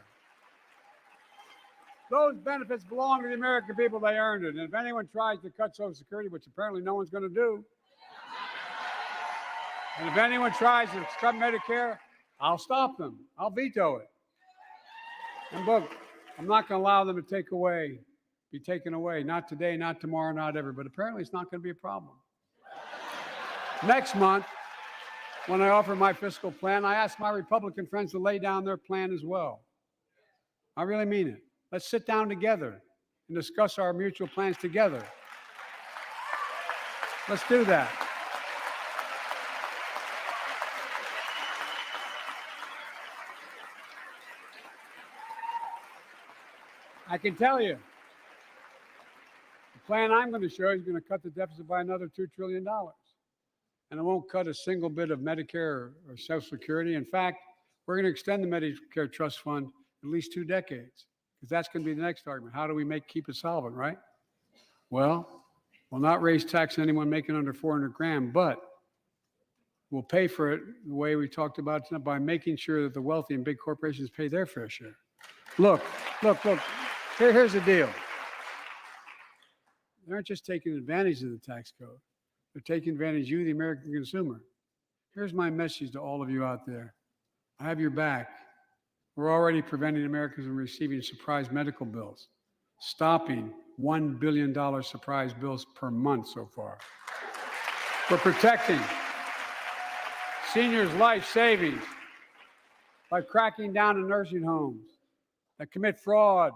Those benefits belong to the American people. They earned it. And if anyone tries to cut Social Security, which apparently no one's going to do, and if anyone tries to cut Medicare, I'll stop them. I'll veto it. And look, I'm not going to allow them to be taken away. Not today, not tomorrow, not ever. But apparently it's not going to be a problem. Next month, when I offer my fiscal plan, I ask my Republican friends to lay down their plan as well. I really mean it. Let's sit down together and discuss our mutual plans together. Let's do that. I can tell you, the plan I'm going to show you is going to cut the deficit by another $2 trillion. And it won't cut a single bit of Medicare or Social Security. In fact, we're going to extend the Medicare Trust Fund at least 2 decades, because that's going to be the next argument. How do we keep it solvent, right? Well, we'll not raise tax on anyone making under 400 grand, but we'll pay for it the way we talked about tonight, by making sure that the wealthy and big corporations pay their fair share. Look. Here's the deal. They aren't just taking advantage of the tax code. They're taking advantage of you, the American consumer. Here's my message to all of you out there. I have your back. We're already preventing Americans from receiving surprise medical bills, stopping $1 billion surprise bills per month so far. We're protecting seniors' life savings by cracking down on nursing homes that commit fraud,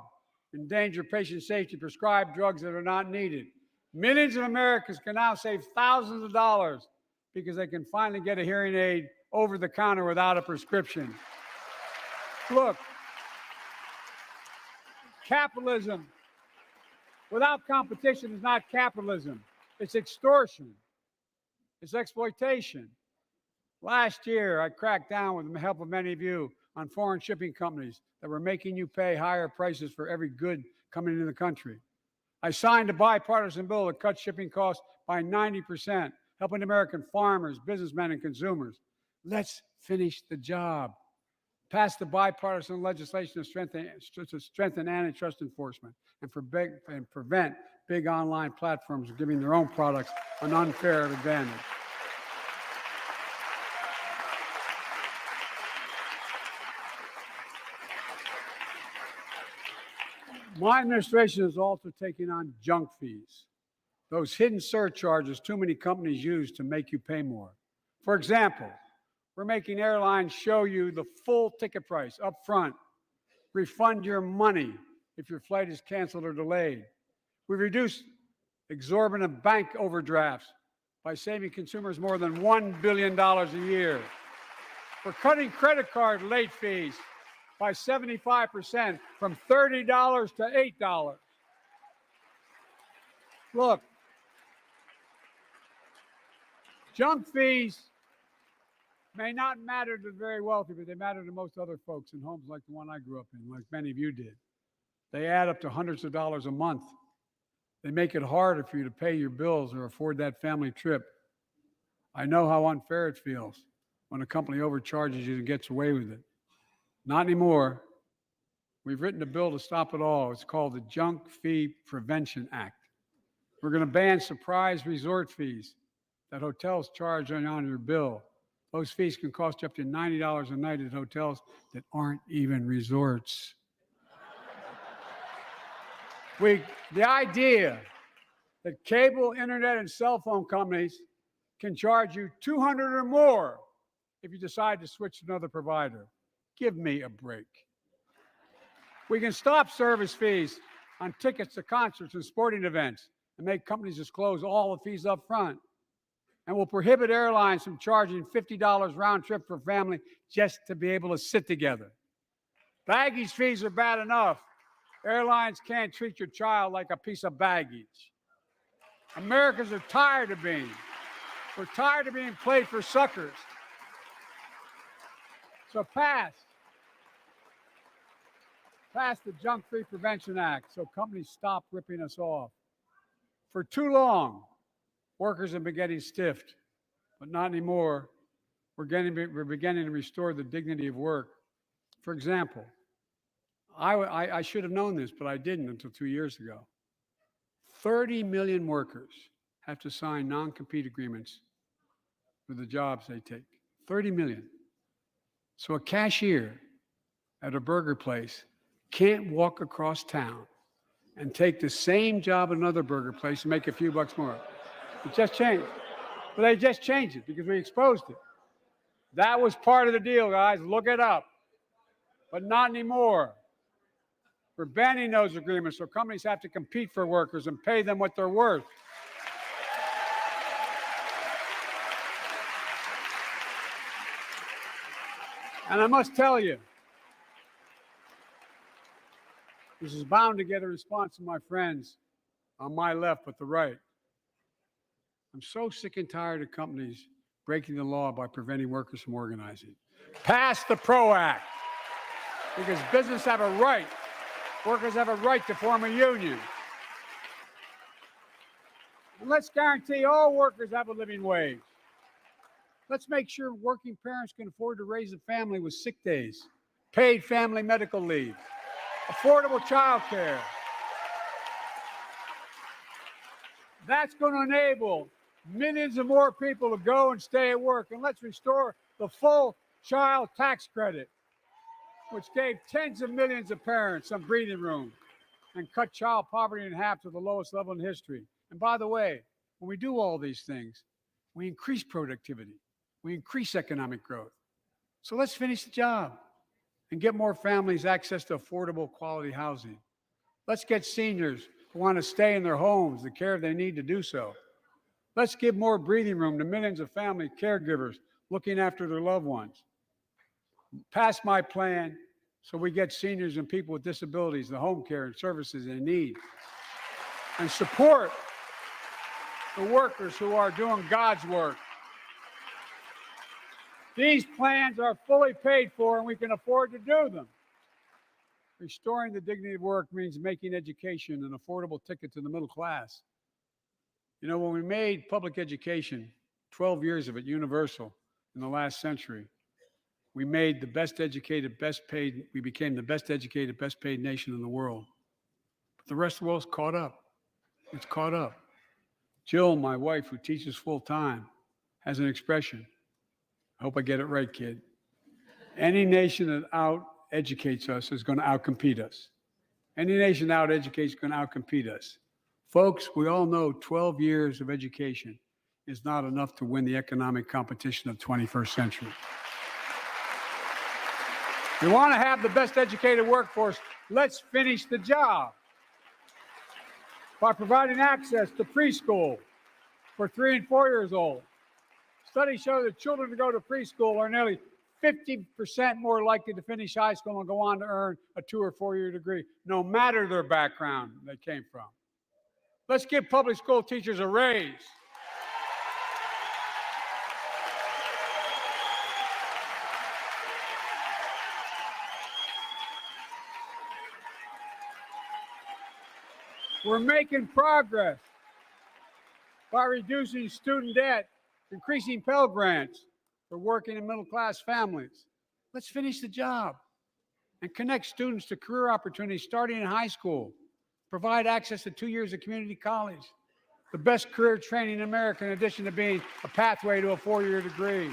endanger patient safety, prescribe drugs that are not needed. Millions of Americans can now save thousands of dollars because they can finally get a hearing aid over the counter without a prescription. Look, capitalism without competition is not capitalism. It's extortion. It's exploitation. Last year, I cracked down with the help of many of you on foreign shipping companies that were making you pay higher prices for every good coming into the country. I signed a bipartisan bill that cut shipping costs by 90%, helping American farmers, businessmen, and consumers. Let's finish the job. Pass the bipartisan legislation to strengthen antitrust enforcement and prevent big online platforms from giving their own products an unfair advantage. My administration is also taking on junk fees, those hidden surcharges too many companies use to make you pay more. For example, we're making airlines show you the full ticket price up front, refund your money if your flight is canceled or delayed. We reduced exorbitant bank overdrafts by saving consumers more than $1 billion a year. We're cutting credit card late fees by 75% from $30 to $8. Look, junk fees may not matter to the very wealthy, but they matter to most other folks in homes like the one I grew up in, like many of you did. They add up to hundreds of dollars a month. They make it harder for you to pay your bills or afford that family trip. I know how unfair it feels when a company overcharges you and gets away with it. Not anymore. We've written a bill to stop it all. It's called the Junk Fee Prevention Act. We're going to ban surprise resort fees that hotels charge on your bill. Those fees can cost you up to $90 a night at hotels that aren't even resorts. The idea that cable, internet, and cell phone companies can charge you $200 or more if you decide to switch to another provider. Give me a break. We can stop service fees on tickets to concerts and sporting events and make companies disclose all the fees up front. And we'll prohibit airlines from charging $50 round trip for family just to be able to sit together. Baggage fees are bad enough. Airlines can't treat your child like a piece of baggage. Americans are tired of being. We're tired of being played for suckers. So pass the Junk Fee Prevention Act so companies stop ripping us off. For too long, workers have been getting stiffed, but not anymore. We're beginning to restore the dignity of work. For example, I should have known this, but I didn't until 2 years ago. 30 million workers have to sign non-compete agreements for the jobs they take. 30 million. So a cashier at a burger place can't walk across town and take the same job at another burger place and make a few bucks more. It just changed. But they just changed it because we exposed it. That was part of the deal, guys. Look it up. But not anymore. We're banning those agreements so companies have to compete for workers and pay them what they're worth. And I must tell you, this is bound to get a response from my friends on my left, but the right. I'm so sick and tired of companies breaking the law by preventing workers from organizing. Pass the PRO Act, because business have a right. Workers have a right to form a union. And let's guarantee all workers have a living wage. Let's make sure working parents can afford to raise a family with sick days, paid family medical leave, affordable child care. That's going to enable millions of more people to go and stay at work. And let's restore the full child tax credit, which gave tens of millions of parents some breathing room and cut child poverty in half to the lowest level in history. And by the way, when we do all these things, we increase productivity, we increase economic growth. So let's finish the job and get more families access to affordable, quality housing. Let's get seniors who want to stay in their homes the care they need to do so. Let's give more breathing room to millions of family caregivers looking after their loved ones. Pass my plan so we get seniors and people with disabilities the home care and services they need. And support the workers who are doing God's work. These plans are fully paid for, and we can afford to do them. Restoring the dignity of work means making education an affordable ticket to the middle class. You know, when we made public education, 12 years of it, universal in the last century, we made the best educated, best paid, we became the best educated, best paid nation in the world. But the rest of the world's caught up. It's caught up. Jill, my wife, who teaches full time, has an expression. I hope I get it right, kid. Any nation that out-educates us is going to outcompete us. Any nation that out-educates is going to outcompete us. Folks, we all know 12 years of education is not enough to win the economic competition of the 21st century. We want to have the best educated workforce. Let's finish the job by providing access to preschool for 3 and 4 years old. Studies show that children who go to preschool are nearly 50% more likely to finish high school and go on to earn a 2 or 4 year degree, no matter their background they came from. Let's give public school teachers a raise. We're making progress by reducing student debt, increasing Pell Grants for working and middle-class families. Let's finish the job and connect students to career opportunities starting in high school. Provide access to 2 years of community college, the best career training in America, in addition to being a pathway to a 4-year degree.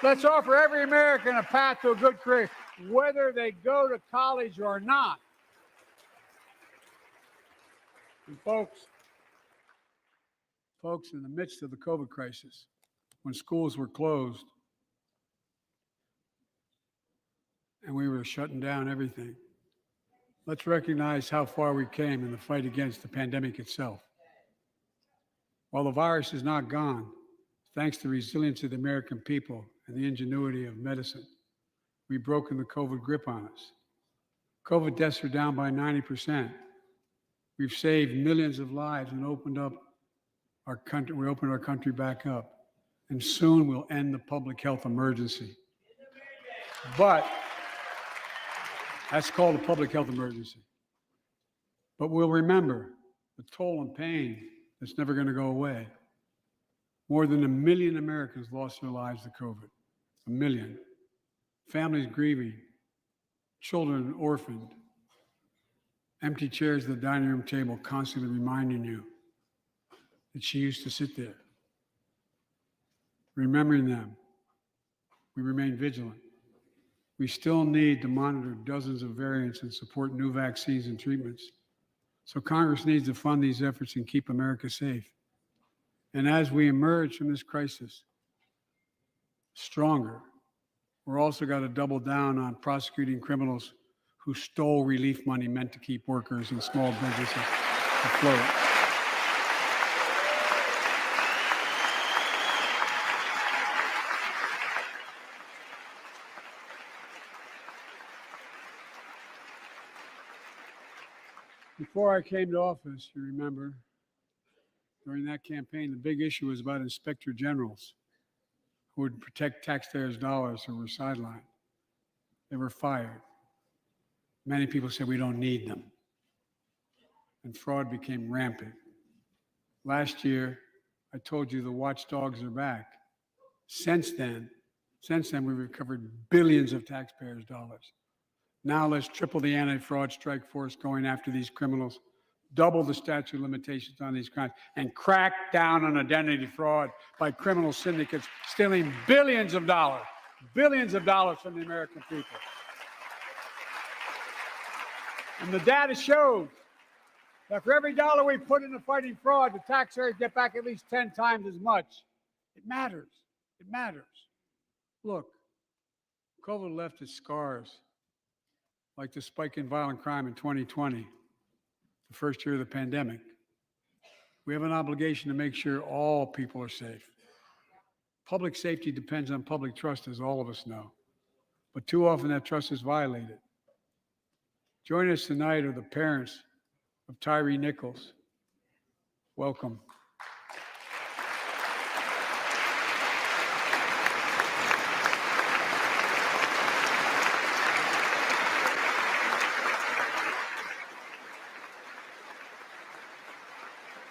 Let's offer every American a path to a good career, whether they go to college or not. And folks, in the midst of the COVID crisis, when schools were closed and we were shutting down everything, let's recognize how far we came in the fight against the pandemic itself. While the virus is not gone, thanks to the resilience of the American people and the ingenuity of medicine, we've broken the COVID grip on us. COVID deaths are down by 90%. We've saved millions of lives and opened up our country. We opened our country back up, and soon we'll end the public health emergency. But that's called a public health emergency. But we'll remember the toll and pain that's never going to go away. More than 1 million Americans lost their lives to COVID. 1 million. Families grieving, children orphaned, empty chairs at the dining room table constantly reminding you that she used to sit there. Remembering them, we remain vigilant. We still need to monitor dozens of variants and support new vaccines and treatments. So Congress needs to fund these efforts and keep America safe. And as we emerge from this crisis stronger, we're also got to double down on prosecuting criminals who stole relief money meant to keep workers and small businesses afloat. Before I came to office, you remember, during that campaign, the big issue was about inspector generals who would protect taxpayers' dollars who were sidelined. They were fired. Many people said we don't need them. And fraud became rampant. Last year, I told you the watchdogs are back. Since then, we've recovered billions of taxpayers' dollars. Now let's triple the anti-fraud strike force going after these criminals, double the statute of limitations on these crimes, and crack down on identity fraud by criminal syndicates stealing billions of dollars from the American people. And the data shows that for every dollar we put into fighting fraud, the taxpayers get back at least 10 times as much. It matters. It matters. Look, COVID left its scars, like the spike in violent crime in 2020, the first year of the pandemic. We have an obligation to make sure all people are safe. Public safety depends on public trust, as all of us know. But too often that trust is violated. Joining us tonight are the parents of Tyree Nichols. Welcome.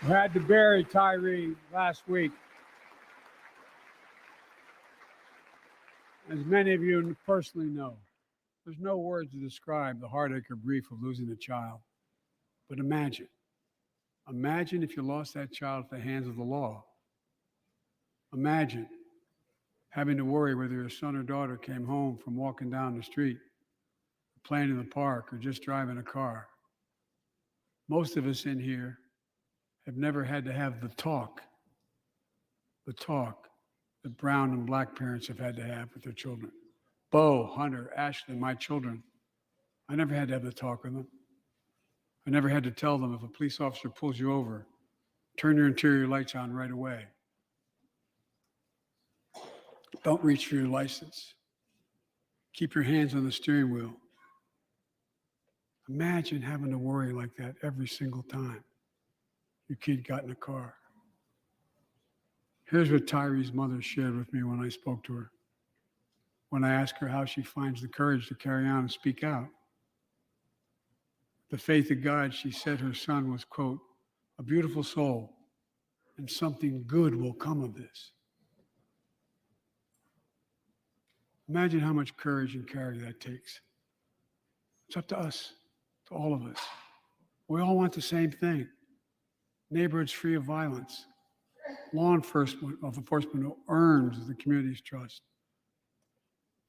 had to bury Tyree last week. As many of you personally know, there's no words to describe the heartache or grief of losing a child. But imagine if you lost that child at the hands of the law. Imagine having to worry whether your son or daughter came home from walking down the street, playing in the park, or just driving a car. Most of us in here have never had to have the talk that brown and black parents have had to have with their children. Bo, Hunter, Ashley, my children, I never had to have the talk with them. I never had to tell them if a police officer pulls you over, turn your interior lights on right away. Don't reach for your license. Keep your hands on the steering wheel. Imagine having to worry like that every single time your kid got in a car. Here's what Tyree's mother shared with me when I spoke to her. When I asked her how she finds the courage to carry on and speak out. The faith of God, she said her son was, quote, a beautiful soul, and something good will come of this. Imagine how much courage and care that takes. It's up to us, to all of us. We all want the same thing. Neighborhoods free of violence. Law enforcement who earns the community's trust.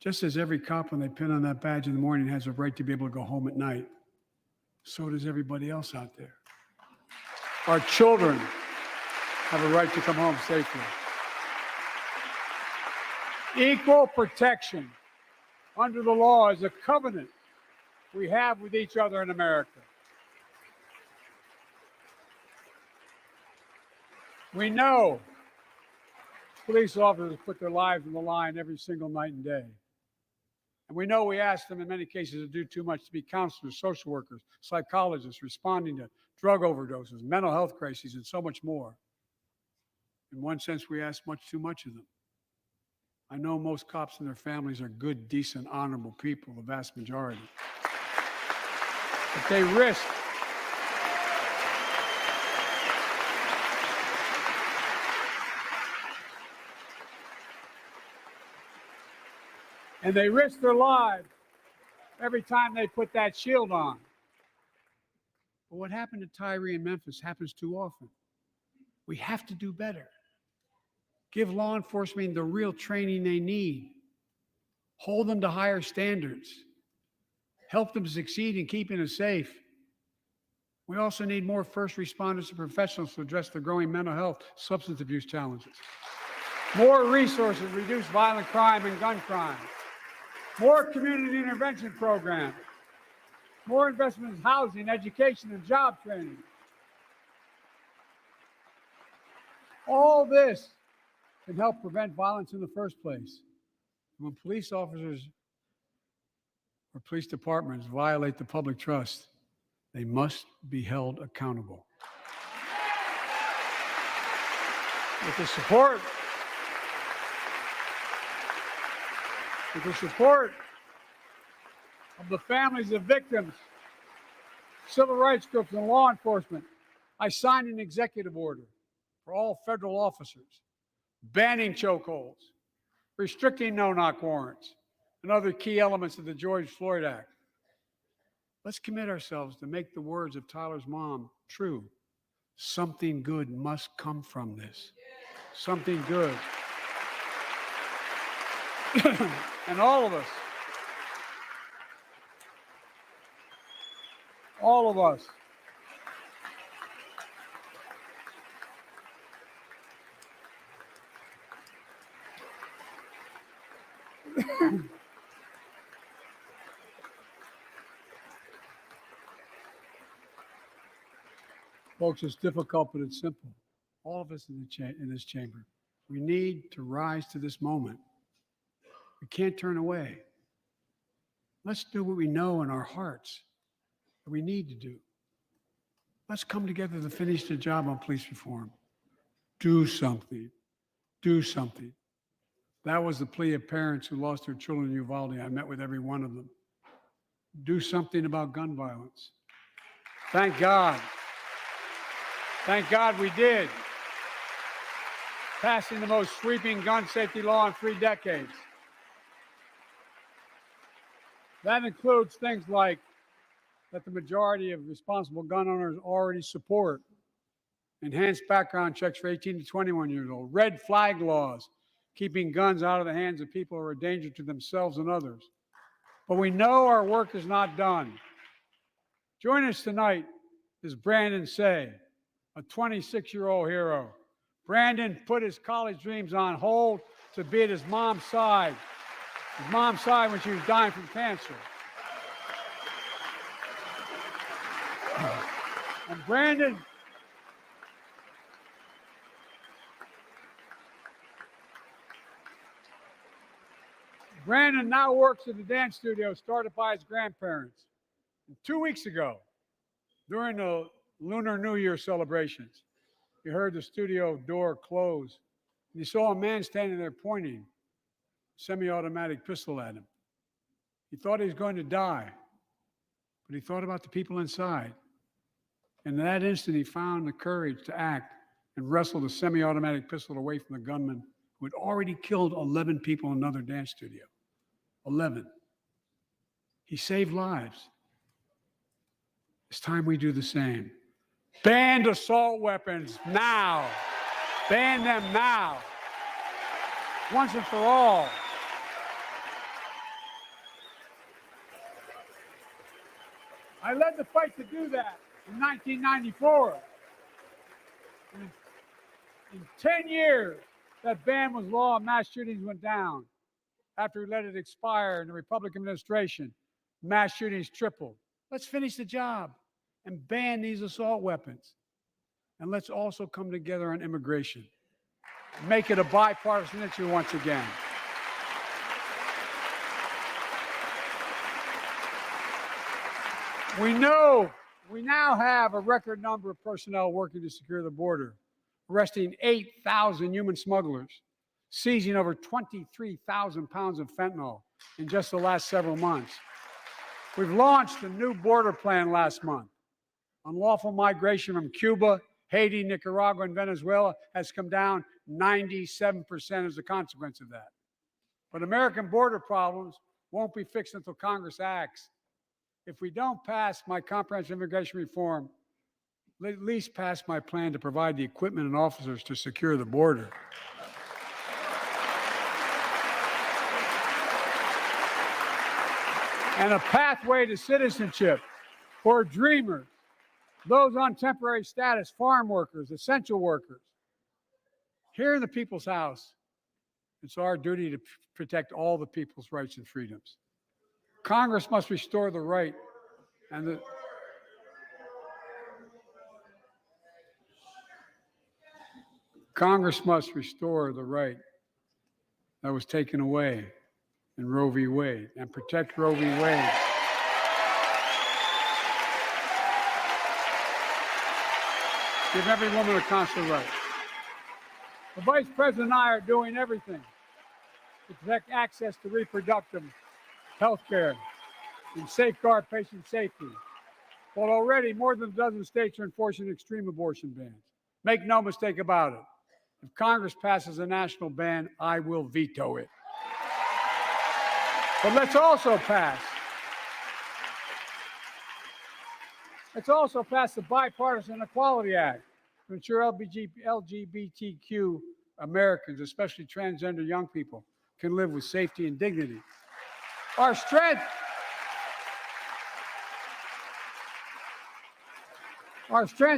Just as every cop, when they pin on that badge in the morning, has a right to be able to go home at night, so does everybody else out there. Our children have a right to come home safely. Equal protection under the law is a covenant we have with each other in America. We know police officers put their lives on the line every single night and day. And we know we ask them in many cases to do too much, to be counselors, social workers, psychologists, responding to drug overdoses, mental health crises, and so much more. In one sense, we ask much too much of them. I know most cops and their families are good, decent, honorable people, the vast majority. But they risk their lives every time they put that shield on. But what happened to Tyree in Memphis happens too often. We have to do better. Give law enforcement the real training they need. Hold them to higher standards. Help them succeed in keeping us safe. We also need more first responders and professionals to address the growing mental health, substance abuse challenges. More resources to reduce violent crime and gun crime. More community intervention programs. More investment in housing, education, and job training. All this can help prevent violence in the first place. When police officers or police departments violate the public trust, they must be held accountable. With the support of the families of victims, civil rights groups, and law enforcement, I signed an executive order for all federal officers, banning chokeholds, restricting no-knock warrants, and other key elements of the George Floyd Act. Let's commit ourselves to make the words of Tyler's mom true. Something good must come from this. Something good. And all of us, folks, it's difficult, but it's simple. All of us in this chamber, we need to rise to this moment. We can't turn away. Let's do what we know in our hearts that we need to do. Let's come together to finish the job on police reform. Do something. Do something. That was the plea of parents who lost their children in Uvalde. I met with every one of them. Do something about gun violence. Thank God Thank God we did. Passing the most sweeping gun safety law in 3 decades. That includes things like that the majority of responsible gun owners already support. Enhanced background checks for 18 to 21 years old. Red flag laws, keeping guns out of the hands of people who are a danger to themselves and others. But we know our work is not done. Joining us tonight is Brandon Say, a 26-year-old hero. Brandon put his college dreams on hold to be at his mom's side when she was dying from cancer. And Brandon now works at the dance studio started by his grandparents. And 2 weeks ago, during the Lunar New Year celebrations, he heard the studio door close, and he saw a man standing there pointing a semi-automatic pistol at him. He thought he was going to die, but he thought about the people inside. And in that instant, he found the courage to act and wrestle the semi-automatic pistol away from the gunman who had already killed 11 people in another dance studio. 11. He saved lives. It's time we do the same. Ban assault weapons now. Ban them now. Once and for all. I led the fight to do that in 1994. In 10 years, that ban was law and mass shootings went down. After we let it expire in the Republican administration, mass shootings tripled. Let's finish the job and ban these assault weapons. And let's also come together on immigration. Make it a bipartisan issue once again. We know we now have a record number of personnel working to secure the border, arresting 8,000 human smugglers, seizing over 23,000 pounds of fentanyl in just the last several months. We've launched a new border plan last month. Unlawful migration from Cuba, Haiti, Nicaragua, and Venezuela has come down 97% as a consequence of that. But American border problems won't be fixed until Congress acts. If we don't pass my comprehensive immigration reform, at least pass my plan to provide the equipment and officers to secure the border. And a pathway to citizenship for dreamers, those on temporary status, farm workers, essential workers. Here in the People's House, it's our duty to protect all the people's rights and freedoms. Congress must restore the right and the Congress must restore the right that was taken away in Roe v. Wade and protect Roe v. Wade. Give every woman a constitutional right. The Vice President and I are doing everything to protect access to reproductive health care and safeguard patient safety. Well, already more than a dozen states are enforcing extreme abortion bans. Make no mistake about it. If Congress passes a national ban, I will veto it. But let's also pass the Bipartisan Equality Act to ensure LGBTQ Americans, especially transgender young people, can live with safety and dignity. Our strength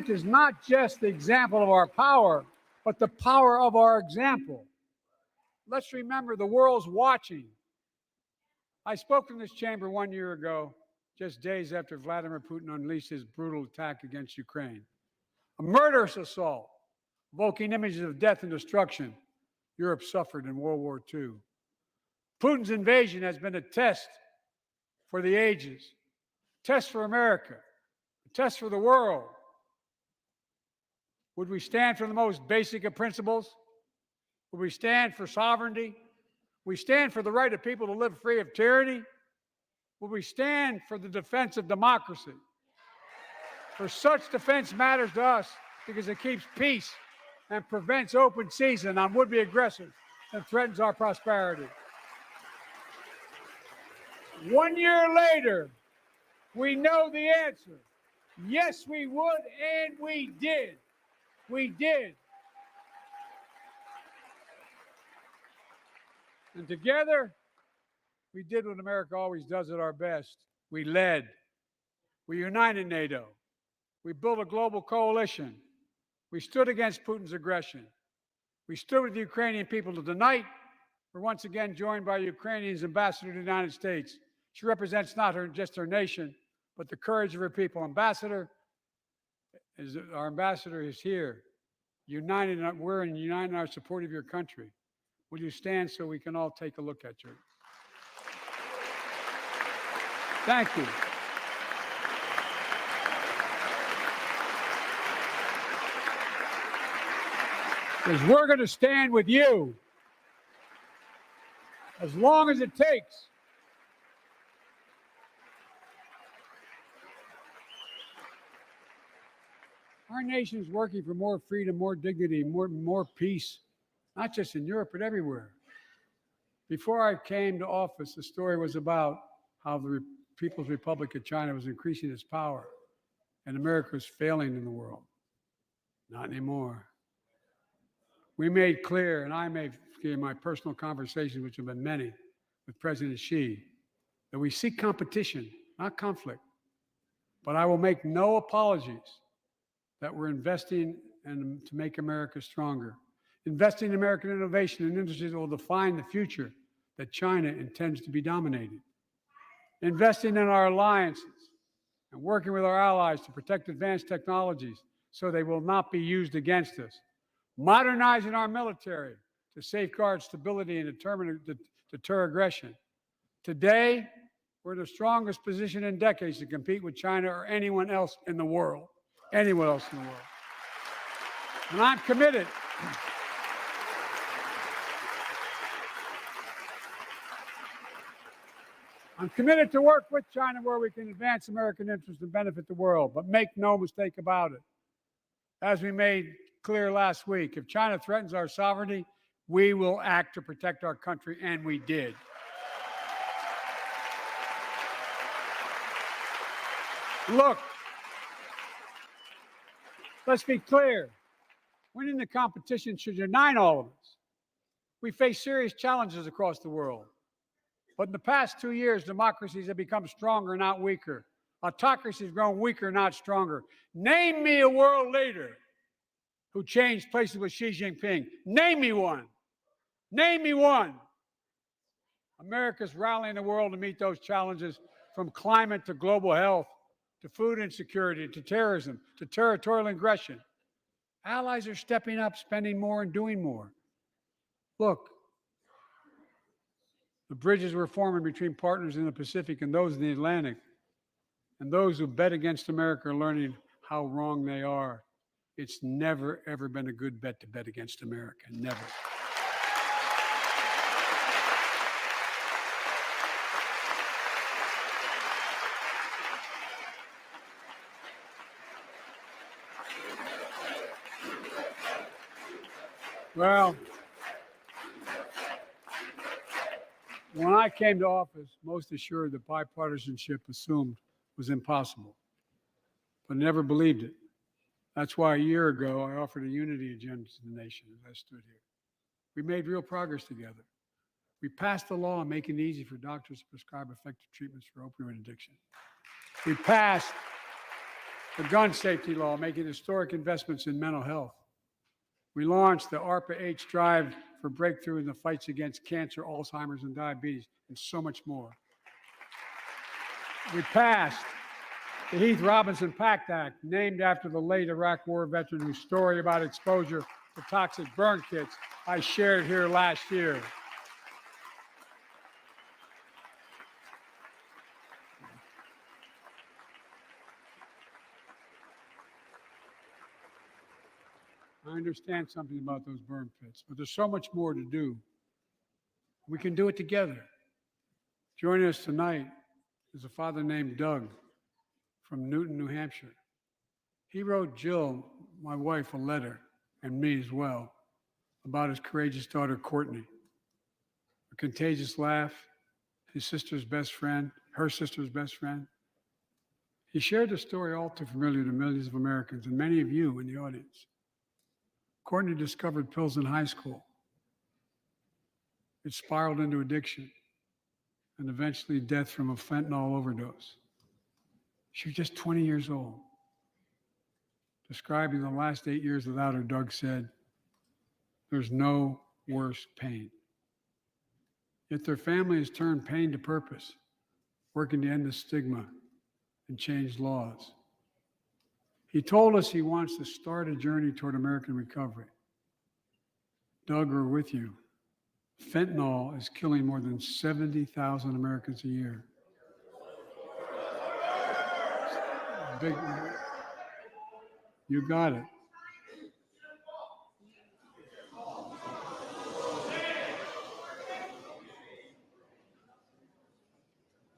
is not just the example of our power, but the power of our example. Let's remember the world's watching. I spoke in this chamber 1 year ago, just days after Vladimir Putin unleashed his brutal attack against Ukraine. A murderous assault, evoking images of death and destruction Europe suffered in World War II. Putin's invasion has been a test for the ages, a test for America, a test for the world. Would we stand for the most basic of principles? Would we stand for sovereignty? Would we stand for the right of people to live free of tyranny? Would we stand for the defense of democracy? For such defense matters to us because it keeps peace and prevents open season on would-be aggressors and threatens our prosperity. 1 year later, we know the answer. Yes, we would, and we did. We did. And together, we did what America always does at our best. We led. We united NATO. We built a global coalition. We stood against Putin's aggression. We stood with the Ukrainian people. Tonight, we're once again joined by Ukraine's ambassador to the United States. She represents not just her nation, but the courage of her people. Our ambassador is here, we're united in our support of your country. Will you stand so we can all take a look at you? Thank you. Because we're going to stand with you as long as it takes. Our nation is working for more freedom, more dignity, more peace, not just in Europe, but everywhere. Before I came to office, the story was about how the People's Republic of China was increasing its power and America was failing in the world. Not anymore. We made clear, and I made clear in my personal conversations, which have been many, with President Xi, that we seek competition, not conflict. But I will make no apologies that we're investing to make America stronger, investing in American innovation and industries that will define the future that China intends to be dominating, investing in our alliances and working with our allies to protect advanced technologies so they will not be used against us, modernizing our military to safeguard stability and deter aggression. Today, we're in the strongest position in decades to compete with China or anyone else in the world. Anyone else in the world. And I'm committed. I'm committed to work with China where we can advance American interests and benefit the world. But make no mistake about it. As we made clear last week, if China threatens our sovereignty, we will act to protect our country, and we did. Look, let's be clear. Winning the competition should unite all of us. We face serious challenges across the world. But in the past 2 years, democracies have become stronger, not weaker. Autocracies have grown weaker, not stronger. Name me a world leader who changed places with Xi Jinping. Name me one. Name me one. America's rallying the world to meet those challenges, from climate to global health, to food insecurity, to terrorism, to territorial aggression. Allies are stepping up, spending more, and doing more. Look, the bridges we're forming between partners in the Pacific and those in the Atlantic, and those who bet against America are learning how wrong they are. It's never, ever been a good bet to bet against America. Never. Well, when I came to office, most assured that bipartisanship assumed was impossible, but never believed it. That's why a year ago, I offered a unity agenda to the nation as I stood here. We made real progress together. We passed a law making it easy for doctors to prescribe effective treatments for opioid addiction. We passed the gun safety law, making historic investments in mental health. We launched the ARPA-H drive for breakthrough in the fights against cancer, Alzheimer's, and diabetes, and so much more. We passed the Heath Robinson PACT Act, named after the late Iraq War veteran whose story about exposure to toxic burn kits I shared here last year. I understand something about those burn pits, but there's so much more to do. We can do it together. Joining us tonight is a father named Doug from Newton, New Hampshire. He wrote Jill my wife a letter, and me as well, about his courageous daughter, Courtney. A contagious laugh, his sister's best friend, her sister's best friend. He shared the story all too familiar to millions of Americans and many of you in the audience. Courtney discovered pills in high school. It spiraled into addiction and eventually death from a fentanyl overdose. She was just 20 years old. Describing the last 8 years without her, Doug said, "There's no worse pain." Yet their family has turned pain to purpose, working to end the stigma and change laws. He told us he wants to start a journey toward American recovery. Doug, we're with you. Fentanyl is killing more than 70,000 Americans a year. Big, you got it.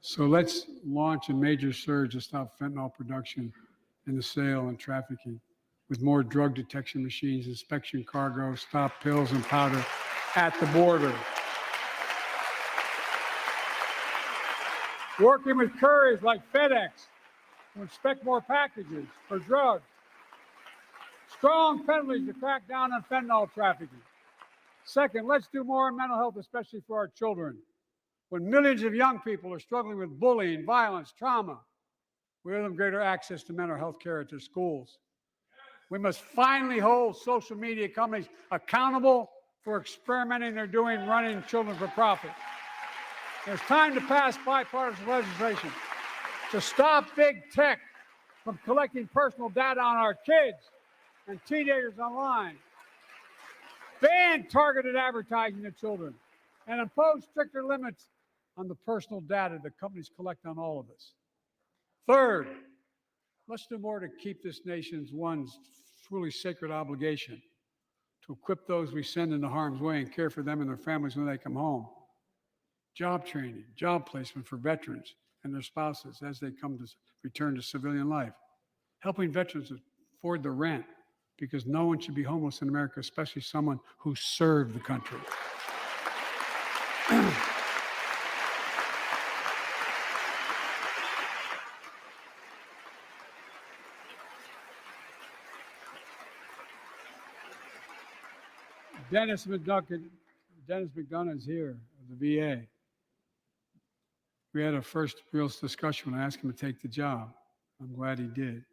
So let's launch a major surge to stop fentanyl production and the sale and trafficking with more drug detection machines, inspection cargo, stop pills and powder at the border. Working with couriers like FedEx to inspect more packages for drugs. Strong penalties to crack down on fentanyl trafficking. Second, let's do more on mental health, especially for our children. When millions of young people are struggling with bullying, violence, trauma, we give them greater access to mental health care at their schools. We must finally hold social media companies accountable for experimenting they're doing running children for profit. It's time to pass bipartisan legislation to stop big tech from collecting personal data on our kids and teenagers online. Ban targeted advertising to children and impose stricter limits on the personal data that companies collect on all of us. Third, let's do more to keep this nation's one truly sacred obligation to equip those we send into harm's way and care for them and their families when they come home. Job training, job placement for veterans and their spouses as they come to return to civilian life. Helping veterans afford the rent, because no one should be homeless in America, especially someone who served the country. Dennis McDonough is here of the VA. We had a first real discussion when I asked him to take the job. I'm glad he did.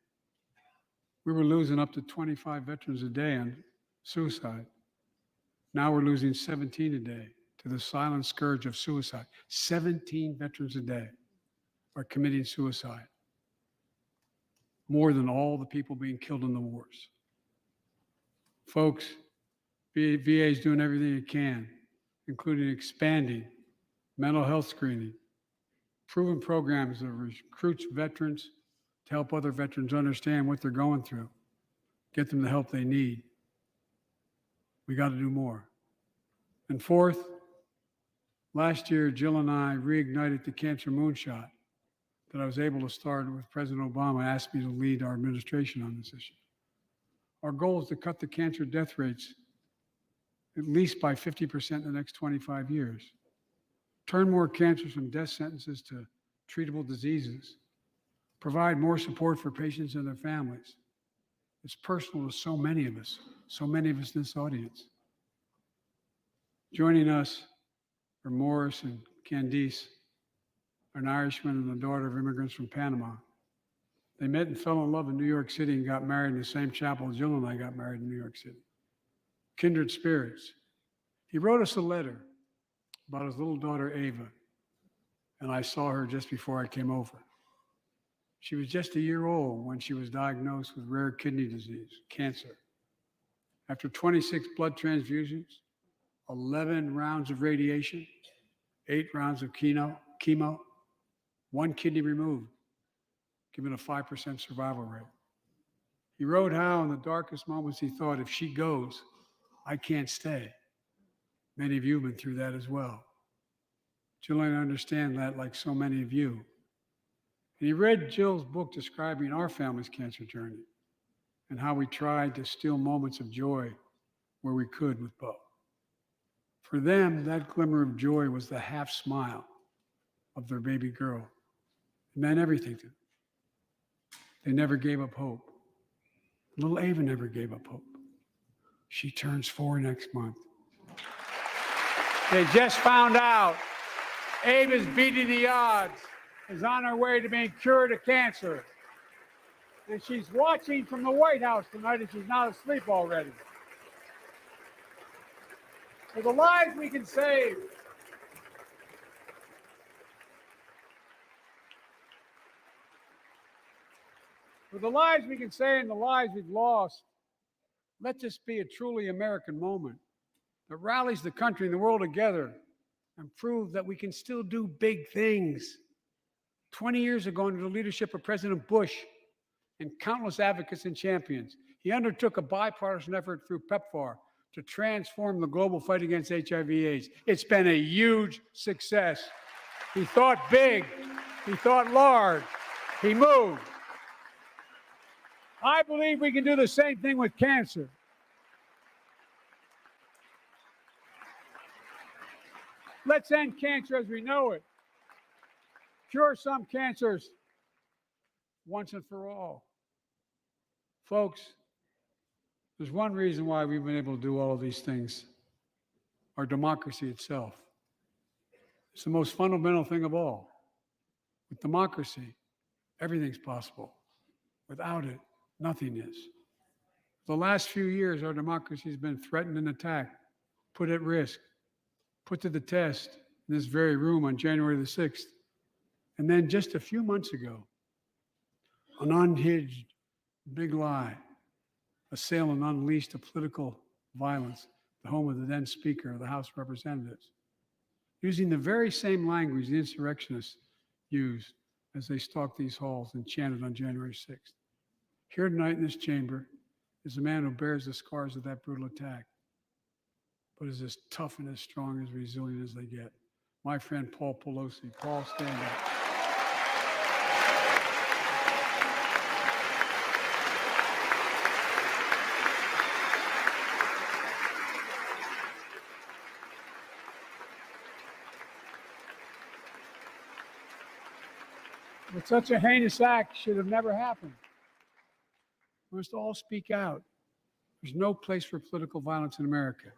We were losing up to 25 veterans a day on suicide. Now we're losing 17 a day to the silent scourge of suicide. 17 veterans a day are committing suicide. More than all the people being killed in the wars. Folks, VA is doing everything it can, including expanding mental health screening, proven programs that recruit veterans to help other veterans understand what they're going through, get them the help they need. We got to do more. And fourth, last year, Jill and I reignited the cancer moonshot that I was able to start with President Obama asked me to lead our administration on this issue. Our goal is to cut the cancer death rates at least by 50% in the next 25 years. Turn more cancers from death sentences to treatable diseases. Provide more support for patients and their families. It's personal to so many of us in this audience. Joining us are Morris and Candice, an Irishman and the daughter of immigrants from Panama. They met and fell in love in New York City and got married in the same chapel Jill and I got married in New York City. Kindred spirits. He wrote us a letter about his little daughter, Ava, and I saw her just before I came over. She was just a year old when she was diagnosed with rare kidney disease, cancer. After 26 blood transfusions, 11 rounds of radiation, 8 rounds of chemo, 1 kidney removed, giving a 5% survival rate. He wrote how in the darkest moments he thought, if she goes, I can't stay. Many of you have been through that as well. Jill and I understand that like so many of you. And he read Jill's book describing our family's cancer journey and how we tried to steal moments of joy where we could with Bo. For them, that glimmer of joy was the half smile of their baby girl. It meant everything to them. They never gave up hope. Little Ava never gave up hope. She turns 4 next month. They just found out Ava's beating the odds, is on her way to being cured of cancer. And she's watching from the White House tonight, and she's not asleep already. For the lives we can save, for the lives we can save and the lives we've lost, let this be a truly American moment that rallies the country and the world together and proves that we can still do big things. 20 years ago, under the leadership of President Bush and countless advocates and champions, he undertook a bipartisan effort through PEPFAR to transform the global fight against HIV/AIDS. It's been a huge success. He thought big, he thought large, he moved. I believe we can do the same thing with cancer. Let's end cancer as we know it. Cure some cancers once and for all. Folks, there's one reason why we've been able to do all of these things. Our democracy itself. It's the most fundamental thing of all. With democracy, everything's possible. Without it, nothing is. The last few years, our democracy has been threatened and attacked, put at risk, put to the test in this very room on January the 6th. And then just a few months ago, an unhinged big lie assailed and unleashed a political violence, the home of the then Speaker of the House of Representatives, using the very same language the insurrectionists used as they stalked these halls and chanted on January 6th. Here tonight in this chamber is a man who bears the scars of that brutal attack, but is as tough and as strong and as resilient as they get. My friend Paul Pelosi. Paul, stand up. But such a heinous act should have never happened. We must all speak out. There's no place for political violence in America.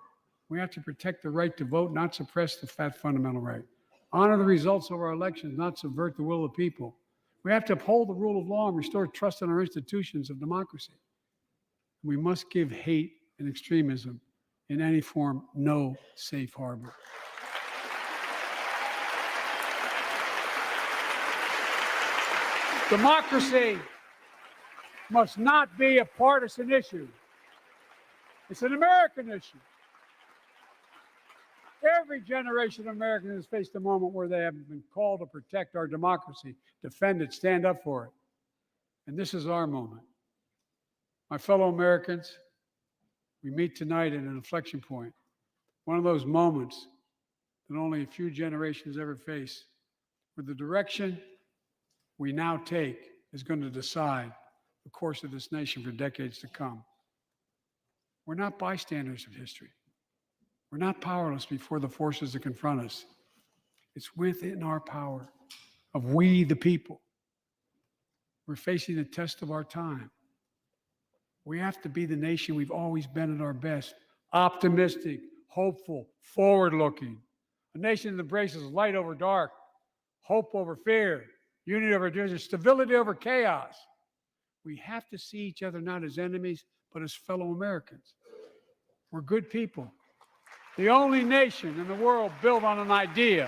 We have to protect the right to vote, not suppress the fundamental right. Honor the results of our elections, not subvert the will of the people. We have to uphold the rule of law and restore trust in our institutions of democracy. We must give hate and extremism in any form no safe harbor. Democracy must not be a partisan issue. It's an American issue. Every generation of Americans has faced a moment where they have been called to protect our democracy, defend it, stand up for it. And this is our moment. My fellow Americans, we meet tonight at an inflection point, one of those moments that only a few generations ever face, where the direction we now take is going to decide the course of this nation for decades to come. We're not bystanders of history. We're not powerless before the forces that confront us. It's within our power of we, the people. We're facing the test of our time. We have to be the nation we've always been at our best, optimistic, hopeful, forward-looking. A nation that embraces light over dark, hope over fear, unity over division, stability over chaos. We have to see each other not as enemies, but as fellow Americans. We're good people. The only nation in the world built on an idea,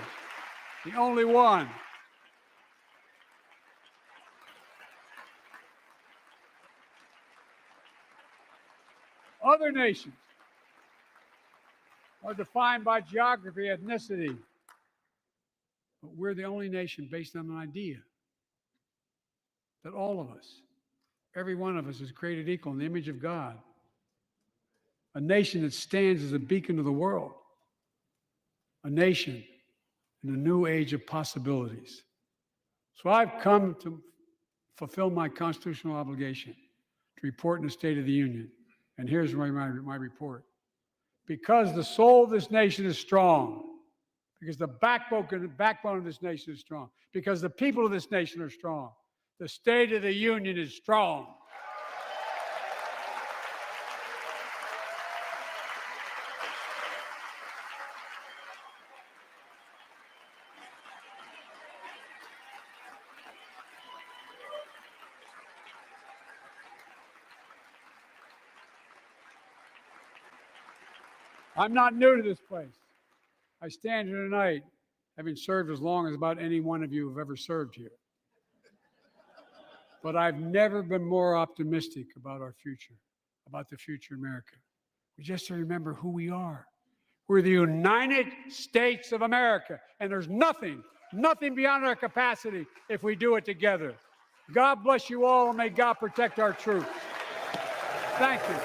the only one. Other nations are defined by geography, ethnicity, but we're the only nation based on an idea that all of us, every one of us, is created equal in the image of God. A nation that stands as a beacon to the world. A nation in a new age of possibilities. So I've come to fulfill my constitutional obligation to report in the State of the Union. And here's my report. Because the soul of this nation is strong, because the backbone of this nation is strong, because the people of this nation are strong, the State of the Union is strong. I'm not new to this place. I stand here tonight having served as long as about any one of you have ever served here. But I've never been more optimistic about our future, about the future of America. We just have to remember who we are. We're the United States of America, and there's nothing beyond our capacity if we do it together. God bless you all, and may God protect our troops. Thank you.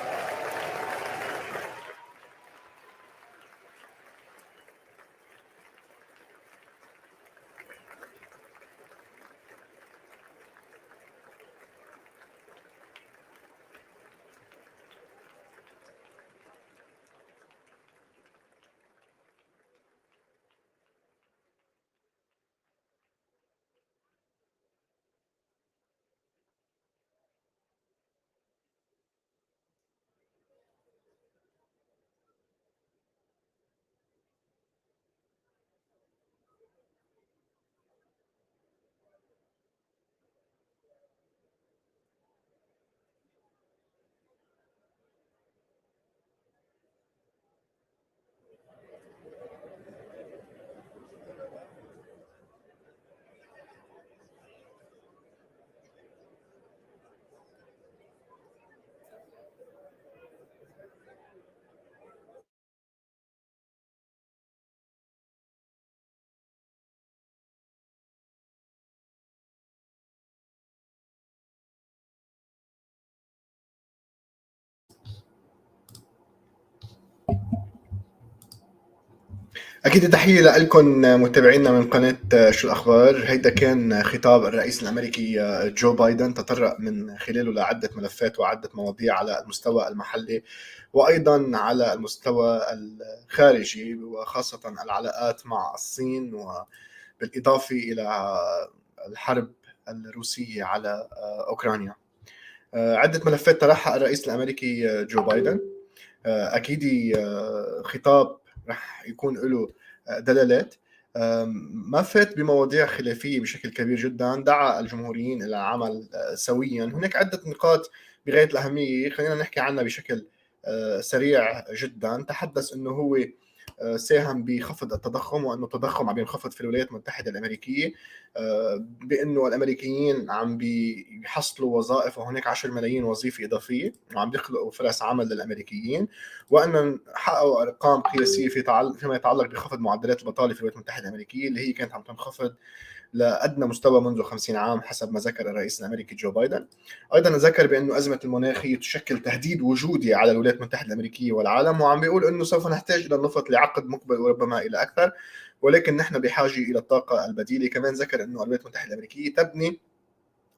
أكيد تحية لكم متابعينا من قناة شو الأخبار. هيدا كان خطاب الرئيس الأمريكي جو بايدن، تطرق من خلاله لعدة ملفات وعدة مواضيع على المستوى المحلي وأيضا على المستوى الخارجي، وخاصة العلاقات مع الصين، وبالإضافة إلى الحرب الروسية على أوكرانيا. عدة ملفات طرحها الرئيس الأمريكي جو بايدن. أكيد خطاب رح يكون له دلالات، ما فات بمواضيع خلافية بشكل كبير جدا، دعا الجمهوريين إلى العمل سويا. هناك عدة نقاط بغاية الأهمية، خلينا نحكي عنها بشكل سريع جدا. تحدث أنه هو ساهم بخفض التضخم، وأنه التضخم عم ينخفض في الولايات المتحدة الأمريكية، بأنه الأمريكيين عم بيحصلوا وظائف، وهناك 10 ملايين وظيفة إضافية وعم بيخلقوا فرص عمل للأمريكيين، وأن حققوا أرقام قياسية فيما يتعلق بخفض معدلات البطالة في الولايات المتحدة الأمريكية، اللي هي كانت عم تنخفض لأدنى مستوى منذ 50 عام حسب ما ذكر الرئيس الأمريكي جو بايدن. أيضا ذكر بأنه أزمة المناخ هي تشكل تهديد وجودي على الولايات المتحدة الأمريكية والعالم، وعم بيقول أنه سوف نحتاج إلى النفط لعقد مقبل وربما إلى أكثر، ولكن نحن بحاجة إلى الطاقة البديلة. كمان ذكر أنه الولايات المتحدة الأمريكية تبني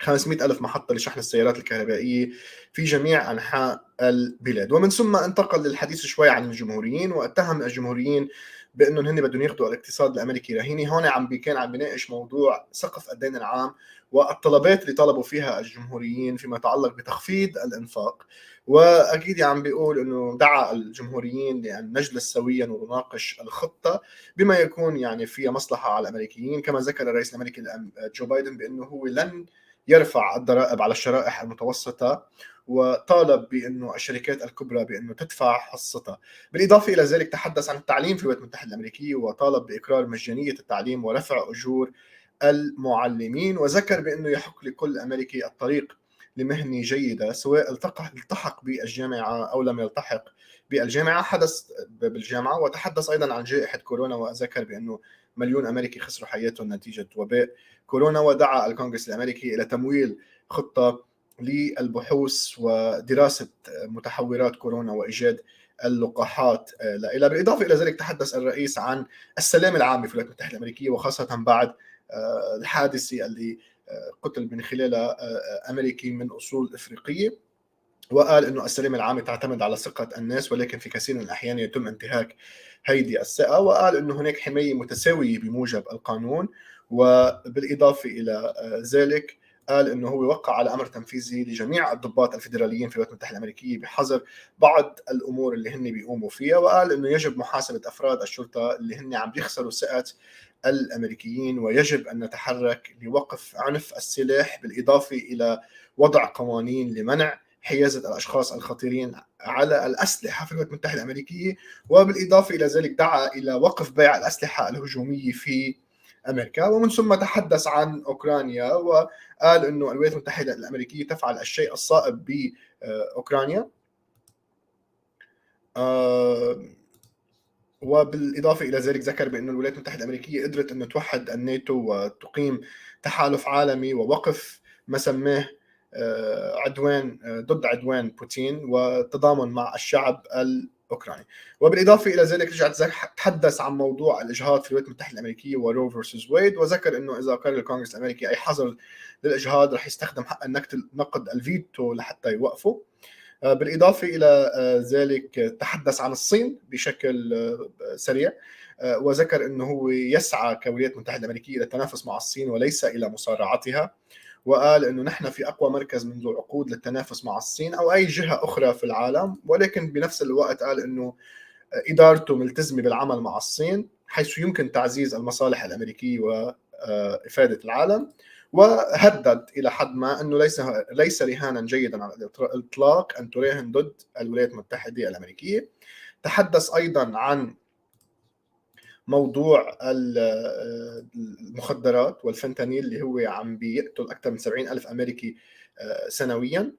500 ألف محطة لشحن السيارات الكهربائية في جميع أنحاء البلاد. ومن ثم انتقل للحديث شوي عن الجمهوريين، واتهم الجمهوريين بأنهم هن بدهم ياخذوا الاقتصاد الأمريكي رهينة. هون كان عم بيناقش موضوع سقف الدين العام والطلبات اللي طلبوا فيها الجمهوريين فيما يتعلق بتخفيض الإنفاق، وأكيد عم بيقول أنه دعا الجمهوريين لأن نجلس سويا ونناقش الخطة بما يكون يعني فيها مصلحة على الأمريكيين. كما ذكر الرئيس الأمريكي جو بايدن بأنه هو لن يرفع الضرائب على الشرائح المتوسطة، وطالب بأنه الشركات الكبرى بأنه تدفع حصتها. بالإضافة إلى ذلك تحدث عن التعليم في الولايات المتحدة الأمريكية، وطالب بإقرار مجانية التعليم ورفع أجور المعلمين، وذكر بأنه يحق لكل أمريكي الطريق لمهنة جيدة سواء التحق بالجامعة أو لم يلتحق بالجامعة. حدث بالجامعة وتحدث أيضا عن جائحة كورونا، وذكر بأنه مليون أمريكي خسروا حياتهم نتيجة وباء كورونا، ودعا الكونغرس الأمريكي إلى تمويل خطة للبحوث ودراسة متحورات كورونا وإيجاد اللقاحات لها. بالإضافة إلى ذلك تحدث الرئيس عن السلام العام في الولايات المتحدة الأمريكية، وخاصة بعد الحادثة اللي قتل من خلالها أمريكي من أصول إفريقية. وقال انه السلامه العامه تعتمد على ثقه الناس، ولكن في كثير من الاحيان يتم انتهاك هيدي الثقه. وقال انه هناك حمايه متساويه بموجب القانون. وبالاضافه الى ذلك قال انه هو وقع على امر تنفيذي لجميع الضباط الفيدراليين في الولايات المتحده الامريكيه بحظر بعض الامور اللي هن بيقوموا فيها. وقال انه يجب محاسبه افراد الشرطه اللي هن عم بيخسروا ثقه الامريكيين، ويجب ان نتحرك لوقف عنف السلاح، بالاضافه الى وضع قوانين لمنع حيازة الأشخاص الخطيرين على الأسلحة في الولايات المتحدة الأمريكية. وبالإضافة إلى ذلك دعا إلى وقف بيع الأسلحة الهجومية في أمريكا. ومن ثم تحدث عن أوكرانيا، وقال أنه الولايات المتحدة الأمريكية تفعل الشيء الصائب بأوكرانيا. وبالإضافة إلى ذلك ذكر بأن الولايات المتحدة الأمريكية قدرت أن توحد الناتو وتقيم تحالف عالمي ووقف ما سماه عدوان ضد عدوان بوتين وتضامن مع الشعب الأوكراني. وبالإضافة إلى ذلك رجع تحدث عن موضوع الإجهاض في الولايات المتحدة الأمريكية ورو فيرسز ويد، وذكر أنه إذا قرر الكونغرس الأمريكي أي حظر للإجهاض رح يستخدم حق نقد الفيتو لحتى يوقفه. بالإضافة إلى ذلك تحدث عن الصين بشكل سريع، وذكر أنه هو يسعى كولايات المتحدة الأمريكية إلى التنافس مع الصين وليس إلى مصارعتها. وقال أنه نحن في أقوى مركز منذ عقود للتنافس مع الصين أو أي جهة أخرى في العالم، ولكن بنفس الوقت قال أنه إدارته ملتزمة بالعمل مع الصين حيث يمكن تعزيز المصالح الأمريكية وإفادة العالم. وهدد إلى حد ما أنه ليس رهانا جيدا على الإطلاق أن تراهن ضد الولايات المتحدة الأمريكية. تحدث أيضا عن موضوع المخدرات والفنتانيل اللي هو عم بيقتل أكثر من 70,000 أمريكي سنويا.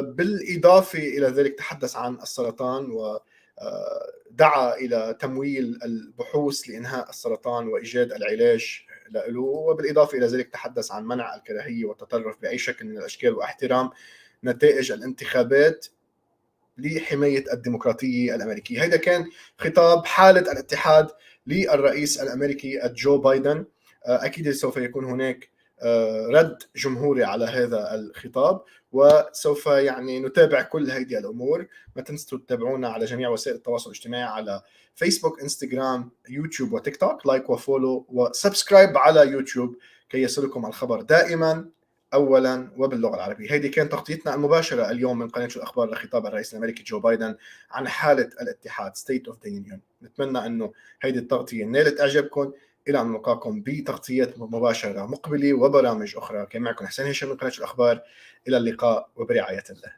بالإضافة إلى ذلك تحدث عن السرطان ودعا إلى تمويل البحوث لإنهاء السرطان وإيجاد العلاج له. وبالإضافة إلى ذلك تحدث عن منع الكراهية والتطرف بأي شكل من الأشكال واحترام نتائج الانتخابات لحماية الديمقراطية الأمريكية. هذا كان خطاب حالة الاتحاد للرئيس الأمريكي جو بايدن. أكيد سوف يكون هناك رد جمهوري على هذا الخطاب، وسوف يعني نتابع كل هذه الأمور. ما تنسوا تتابعونا على جميع وسائل التواصل الاجتماعي على فيسبوك، انستغرام، يوتيوب وتيك توك. لايك وفولو وسبسكرايب على يوتيوب كي يصلكم الخبر دائما اولا وباللغه العربيه. هذه كانت تغطيتنا المباشره اليوم من قناه الاخبار لخطاب الرئيس الامريكي جو بايدن عن حاله الاتحاد State of the Union. نتمنى انه هذه التغطيه نالت اعجابكم. الى ان نلقاكم بتغطيات مباشره مقبله وبرامج اخرى. كان معكم حسين هشام من قناه الاخبار. الى اللقاء وبرعايه الله.